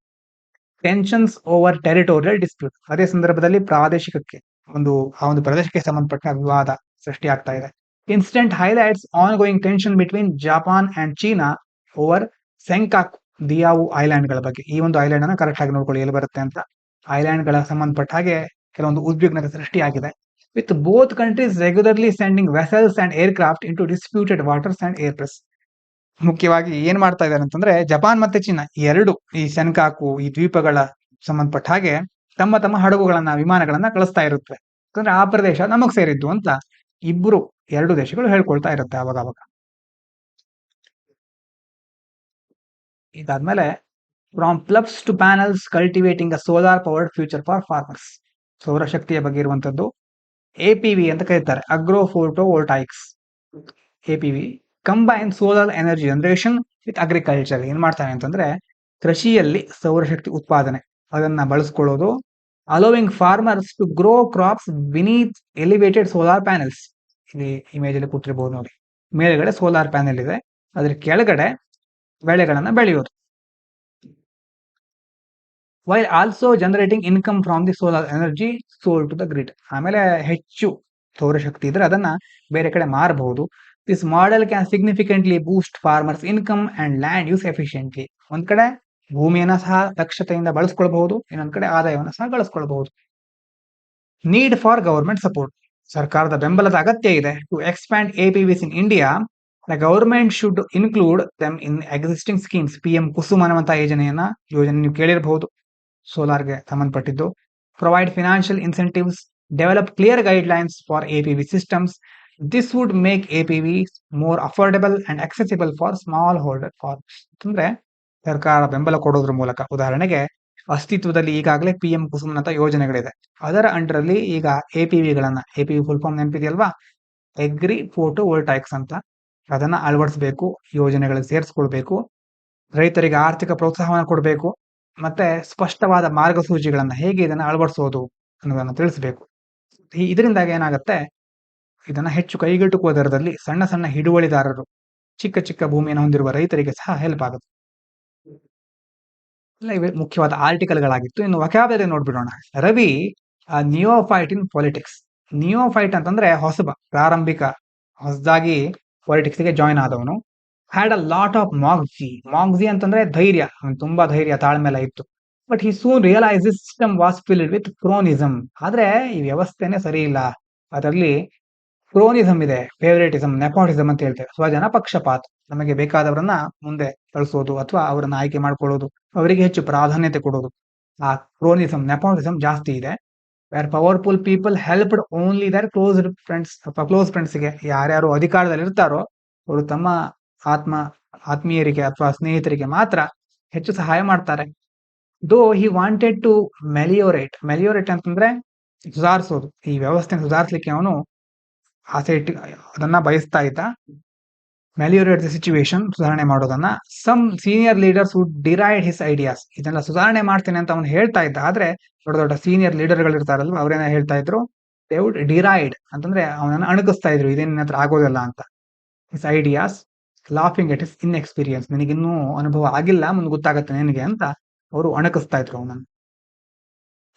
ಟೆನ್ಷನ್ಸ್ ಓವರ್ ಟೆರಿಟೋರಿಯಲ್ ಡಿಸ್ಪ್ಯೂಟ್, ಅದೇ ಸಂದರ್ಭದಲ್ಲಿ ಪ್ರಾದೇಶಿಕಕ್ಕೆ ಆ ಒಂದು ಪ್ರದೇಶಕ್ಕೆ ಸಂಬಂಧಪಟ್ಟ ವಿವಾದ ಸೃಷ್ಟಿಯಾಗ್ತಾ ಇದೆ. Incident highlights ongoing tension between Japan and China over Senkaku Diaoyu island ಗಳ ಬಗ್ಗೆ. ಈ ಒಂದು ಐಲ್ಯಾಂಡ್ ಅನ್ನ ಕರೆಕ್ಟ್ ಆಗಿ ನೋಡ್ಕೊಳ್ಳಿ ಎಲ್ಲಿ ಬರುತ್ತೆ ಅಂತ. ಐಲ್ಯಾಂಡ್ ಗಳ ಸಂಬಂಧಪಟ್ಟ ಹಾಗೆ ಕೆಲವೊಂದು ಉದ್ವಿಗ್ನತೆ ಸೃಷ್ಟಿಯಾಗಿದೆ. With both countries regularly sending vessels and aircraft into disputed waters and airspace. ಮುಖ್ಯವಾಗಿ ಏನ್ ಮಾಡ್ತಾ ಇದ್ದಾರೆ ಅಂತಂದ್ರೆ, ಜಪಾನ್ ಮತ್ತೆ ಚೀನಾ ಎರಡು ಈ ಸೆನ್ಕಾಕು ಈ ದ್ವೀಪಗಳ ಸಂಬಂಧಪಟ್ಟ ಹಾಗೆ ತಮ್ಮ ತಮ್ಮ ಹಡಗುಗಳನ್ನ, ವಿಮಾನಗಳನ್ನ ಕಳಿಸ್ತಾ ಇರುತ್ತವೆ. ಯಾಕಂದ್ರೆ ಆ ಪ್ರದೇಶ ನಮಗ್ ಸೇರಿದ್ದು ಅಂತ ಎರಡು ದೇಶಗಳು ಹೇಳ್ಕೊಳ್ತಾ ಇರುತ್ತೆ ಅವಾಗ. ಇದಾದ್ಮೇಲೆ from ploughs to panels cultivating a solar powered future for farmers. ಸೌರಶಕ್ತಿಯ ಬಗ್ಗೆ ಇರುವಂತದ್ದು ಎಪಿವಿ ಅಂತ ಕರೀತಾರೆ, agro photovoltaics. APV combine solar energy generation with agriculture. ಏನ್ ಮಾಡ್ತಾನೆ ಅಂತಂದ್ರೆ, ಕೃಷಿಯಲ್ಲಿ ಸೌರಶಕ್ತಿ ಉತ್ಪಾದನೆ ಅದನ್ನ ಬಳಸ್ಕೊಳ್ಳೋದು, allowing farmers to grow crops beneath elevated solar panels. ಇಲ್ಲಿ ಇಮೇಜ್ ಅಲ್ಲಿ ಕೂತಿರ್ಬೋದು ನೋಡಿ, ಮೇಲ್ಗಡೆ ಸೋಲಾರ್ ಪ್ಯಾನೆಲ್ ಇದೆ, ಅದ್ರ ಕೆಳಗಡೆ ಬೆಳೆಗಳನ್ನ ಬೆಳೆಯೋದು. While also generating income from the solar energy sold to the grid. ಆಮೇಲೆ ಹೆಚ್ಚು ಸೌರಶಕ್ತಿ ಇದ್ರೆ ಅದನ್ನ ಬೇರೆ ಕಡೆ ಮಾರಬಹುದು. This model can significantly boost farmers income and land use efficiently. ಒಂದ್ ಕಡೆ ಭೂಮಿಯನ್ನ ಸಹ ದಕ್ಷತೆಯಿಂದ ಬಳಸ್ಕೊಳ್ಬಹುದು, ಇನ್ನೊಂದ್ ಕಡೆ ಆದಾಯವನ್ನು ಸಹ ಗಳಿಸ್ಕೊಳ್ಬಹುದು. ನೀಡ್ ಫಾರ್ ಗವರ್ಮೆಂಟ್ ಸಪೋರ್ಟ್, ಸರ್ಕಾರದ ಬೆಂಬಲದ ಅಗತ್ಯ ಇದೆ. To expand APVs in India, the government should include them in existing schemes. PM Kusum ಅನ್ನುವಂತಹ ಯೋಜನೆ ನೀವು ಕೇಳಿರಬಹುದು, ಸೋಲಾರ್ಗೆ ಸಂಬಂಧಪಟ್ಟಿದ್ದು. Provide financial incentives, develop clear guidelines for APV systems. This would make APV more affordable and accessible for smallholder farmers. ಅಂದ್ರೆ ಸರ್ಕಾರ ಬೆಂಬಲ ಕೊಡೋದ್ರ ಮೂಲಕ, ಉದಾಹರಣೆಗೆ ಅಸ್ತಿತ್ವದಲ್ಲಿ ಈಗಾಗಲೇ ಪಿಎಂ ಕುಸುಮ್ ಅಂತ ಯೋಜನೆಗಳಿದೆ, ಅದರ ಅಂಡರ್ ಅಲ್ಲಿ ಈಗ ಎಪಿವಿಗಳನ್ನ, ಎಪಿವಿ ಫುಲ್ ಫಾರ್ಮ್ ನೆನಪಿದೆಯಲ್ವಾ, ಅಗ್ರಿ ಫೋಟೋ ವೋಲ್ಟಾಯಿಕ್ಸ್ ಅಂತ, ಅದನ್ನ ಅಳವಡಿಸಬೇಕು, ಯೋಜನೆಗಳಿಗೆ ಸೇರಿಸ್ಕೊಳ್ಬೇಕು, ರೈತರಿಗೆ ಆರ್ಥಿಕ ಪ್ರೋತ್ಸಾಹವನ್ನು ಕೊಡಬೇಕು, ಮತ್ತೆ ಸ್ಪಷ್ಟವಾದ ಮಾರ್ಗಸೂಚಿಗಳನ್ನ ಹೇಗೆ ಇದನ್ನ ಅಳವಡಿಸೋದು ಅನ್ನೋದನ್ನ ತಿಳಿಸಬೇಕು. ಇದರಿಂದಾಗಿ ಏನಾಗುತ್ತೆ, ಇದನ್ನ ಹೆಚ್ಚು ಕೈಗೆಟುಕುವ ದರದಲ್ಲಿ ಸಣ್ಣ ಸಣ್ಣ ಹಿಡುವಳಿದಾರರು, ಚಿಕ್ಕ ಚಿಕ್ಕ ಭೂಮಿಯನ್ನು ಹೊಂದಿರುವ ರೈತರಿಗೆ ಸಹ ಹೆಲ್ಪ್ ಆಗುತ್ತೆ. ಇವೆ ಮುಖ್ಯವಾದ ಆರ್ಟಿಕಲ್ಗಳಾಗಿತ್ತು. ಇನ್ನು ವೊಕ್ಯಾಬುಲರಿ ನೋಡ್ಬಿಡೋಣ. Ravi neophyte in politics. Neophyte ಅಂತಂದ್ರೆ ಹೊಸಬ, ಪ್ರಾರಂಭಿಕ, ಹೊಸದಾಗಿ ಪಾಲಿಟಿಕ್ಸ್ ಗೆ ಜಾಯ್ನ್ ಆದವನು. Had a lot of moxie. Moxie ಅಂತಂದ್ರೆ ಧೈರ್ಯ, ತುಂಬಾ ಧೈರ್ಯ, ತಾಳ್ಮೆಲ ಇತ್ತು. But he soon realize this system was filled with cronyism. ಆದ್ರೆ ಈ ವ್ಯವಸ್ಥೆನೆ ಸರಿ ಇಲ್ಲ, ಅದರಲ್ಲಿ ಕ್ರೋನಿಸಮ್ ಇದೆ, ಫೇವರೇಟಿಸಮ್, ನೆಪೋಟಿಸಮ್ ಅಂತ ಹೇಳ್ತೇವೆ, ಸ್ವಜನ ಪಕ್ಷಪಾತ. ನಮಗೆ ಬೇಕಾದವರನ್ನ ಮುಂದೆ ಕಳಿಸೋದು ಅಥವಾ ಅವರನ್ನ ಆಯ್ಕೆ ಮಾಡ್ಕೊಳ್ಳೋದು, ಅವರಿಗೆ ಹೆಚ್ಚು ಪ್ರಾಧಾನ್ಯತೆ ಕೊಡೋದು, ಆ ಕ್ರೋನಿಸಮ್, ನೆಪೋಟಿಸಮ್ ಜಾಸ್ತಿ ಇದೆ. Where powerful people helped only their close friends. Close ಫ್ರೆಂಡ್ಸ್ಗೆ, ಯಾರ್ಯಾರು ಅಧಿಕಾರದಲ್ಲಿ ಇರ್ತಾರೋ ಅವರು ತಮ್ಮ ಆತ್ಮೀಯರಿಗೆ ಅಥವಾ ಸ್ನೇಹಿತರಿಗೆ ಮಾತ್ರ ಹೆಚ್ಚು ಸಹಾಯ ಮಾಡ್ತಾರೆ. ದೋ ಹಿ ವಾಂಟೆಡ್ ಟು ಮೆಲಿಯೋರೇಟ್. ಮೆಲಿಯೋರೇಟ್ ಅಂತಂದ್ರೆ ಸುಧಾರಿಸೋದು, ಈ ವ್ಯವಸ್ಥೆನ ಸುಧಾರಿಸಲಿಕ್ಕೆ ಅವನು ಆಸೆ ಇಟ್ಟು ಅದನ್ನ ಬಯಸ್ತಾ ಇದ್ದ. ಮೆಲಿಯೋರೇಟ್ ದ ಸಿಚುವೇಶನ್, ಸುಧಾರಣೆ ಮಾಡೋದನ್ನ. Some senior leaders would deride his ideas. ಇದನ್ನೆಲ್ಲ ಸುಧಾರಣೆ ಮಾಡ್ತೇನೆ ಅಂತ ಅವನು ಹೇಳ್ತಾ ಇದ್ದ, ಆದ್ರೆ ದೊಡ್ಡ ದೊಡ್ಡ ಸೀನಿಯರ್ ಲೀಡರ್ಗಳು ಇರ್ತಾರಲ್ವ, ಅವರೇನ ಹೇಳ್ತಾ ಇದ್ರು, ದೇ ವುಡ್ ಡಿರೈಡ್ ಅಂತಂದ್ರೆ ಅವನನ್ನು ಅಣಕಿಸ್ತಾ ಇದ್ರು, ಇದೇನ್ ನಿನ್ನ ಹತ್ರ ಆಗೋದಿಲ್ಲ ಅಂತ. ಹಿಸ್ ಐಡಿಯಾಸ್ ಲಾಫಿಂಗ್ ಎಟ್ ಹಿಸ್ ಇನ್ಎಕ್ಸ್ಪೀರಿಯನ್ಸ್, ನಿನಗಿನ್ನೂ ಅನುಭವ ಆಗಿಲ್ಲ, ಮುಂದೆ ಗೊತ್ತಾಗತ್ತೆ ನಿನಗೆ ಅಂತ ಅವರು ಅಣಕಿಸ್ತಾ ಇದ್ರು ಅವನನ್ನು.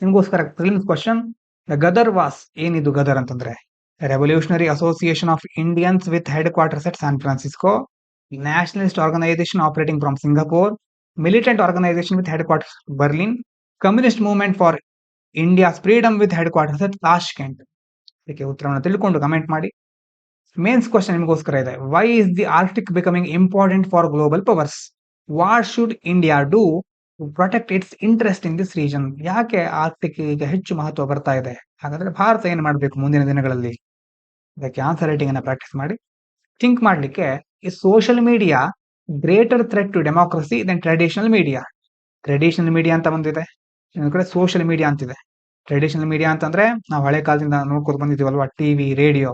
ನಿಮಗೋಸ್ಕರ prelims question, the Ghadar was, ಏನಿದು ಗದರ್ ಅಂತಂದ್ರೆ revolutionary association of Indians with headquarters at San Francisco, nationalist organisation operating from Singapore, militant organisation with headquarters Berlin, communist movement for India's freedom with headquarters at Tashkent. ಇದಕ್ಕೆ ಉತ್ತರವನ್ನು ತಿಳ್ಕೊಂಡು comment ಮಾಡಿ. Mains question ನಿಮಗೋಸ್ಕರ ಇದೆ, why is the Arctic becoming important for global powers, what should India do to protect its interest in this region. ಯಾಕೆ Arctic ಈಗ ಹೆಚ್ಚು ಮಹತ್ವ ಬರ್ತಾ ಇದೆ, ಹಾಗಾದ್ರೆ ಭಾರತ ಏನು ಮಾಡಬೇಕು ಮುಂದಿನ ದಿನಗಳಲ್ಲಿ? ಇದಕ್ಕೆ ಆನ್ಸರ್ ರೈಟಿಂಗ್ ಅನ್ನ ಪ್ರಾಕ್ಟೀಸ್ ಮಾಡಿ. ಥಿಂಕ್ ಮಾಡ್ಲಿಕ್ಕೆ, ಈ social media greater threat to democracy than traditional media. Traditional media ಅಂತ ಒಂದಿದೆ, ಇನ್ನೊಂದು ಕಡೆ ಸೋಷಿಯಲ್ ಮೀಡಿಯಾ ಅಂತಿದೆ. ಟ್ರೆಡಿಷನಲ್ ಮೀಡಿಯಾ ಅಂತಂದ್ರೆ ನಾವು ಹಳೆ ಕಾಲದಿಂದ ನೋಡ್ಕೊಂಡು ಬಂದಿದ್ದೀವಲ್ವಾ, ಟಿವಿ, ರೇಡಿಯೋ,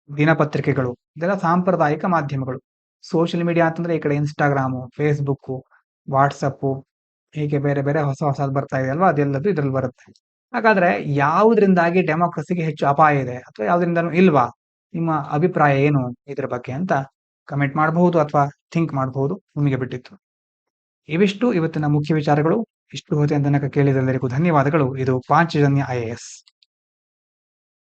ದಿನಪತ್ರಿಕೆಗಳು, ಇದೆಲ್ಲ ಸಾಂಪ್ರದಾಯಿಕ ಮಾಧ್ಯಮಗಳು. ಸೋಷಿಯಲ್ ಮೀಡಿಯಾ ಅಂತಂದ್ರೆ ಈ ಕಡೆ ಇನ್ಸ್ಟಾಗ್ರಾಮು, ಫೇಸ್ಬುಕ್, ವಾಟ್ಸಪ್, ಹೀಗೆ ಬೇರೆ ಬೇರೆ ಹೊಸ ಹೊಸದು ಬರ್ತಾ ಇದೆ ಅಲ್ವಾ, ಅದೆಲ್ಲದು ಇದ್ರಲ್ಲಿ ಬರುತ್ತೆ. ಹಾಗಾದ್ರೆ ಯಾವುದರಿಂದಾಗಿ ಡೆಮೋಕ್ರಸಿಗೆ ಹೆಚ್ಚು ಅಪಾಯ ಇದೆ ಅಥವಾ ಯಾವ್ದ್ರಿಂದನೂ ಇಲ್ವಾ? ನಿಮ್ಮ ಅಭಿಪ್ರಾಯ ಏನು ಇದ್ರ ಬಗ್ಗೆ ಅಂತ ಕಮೆಂಟ್ ಮಾಡಬಹುದು ಅಥವಾ ಥಿಂಕ್ ಮಾಡಬಹುದು, ನಿಮಗೆ ಬಿಟ್ಟಿತ್ತು. ಇವಿಷ್ಟು ಇವತ್ತಿನ ಮುಖ್ಯ ವಿಚಾರಗಳು. ಇಷ್ಟು ಹೊತ್ತಿನ ತನಕ ಕೇಳಿದೆಲ್ಲರಿಗೂ ಧನ್ಯವಾದಗಳು. ಇದು ಪಾಂಚಜನ್ಯ IAS.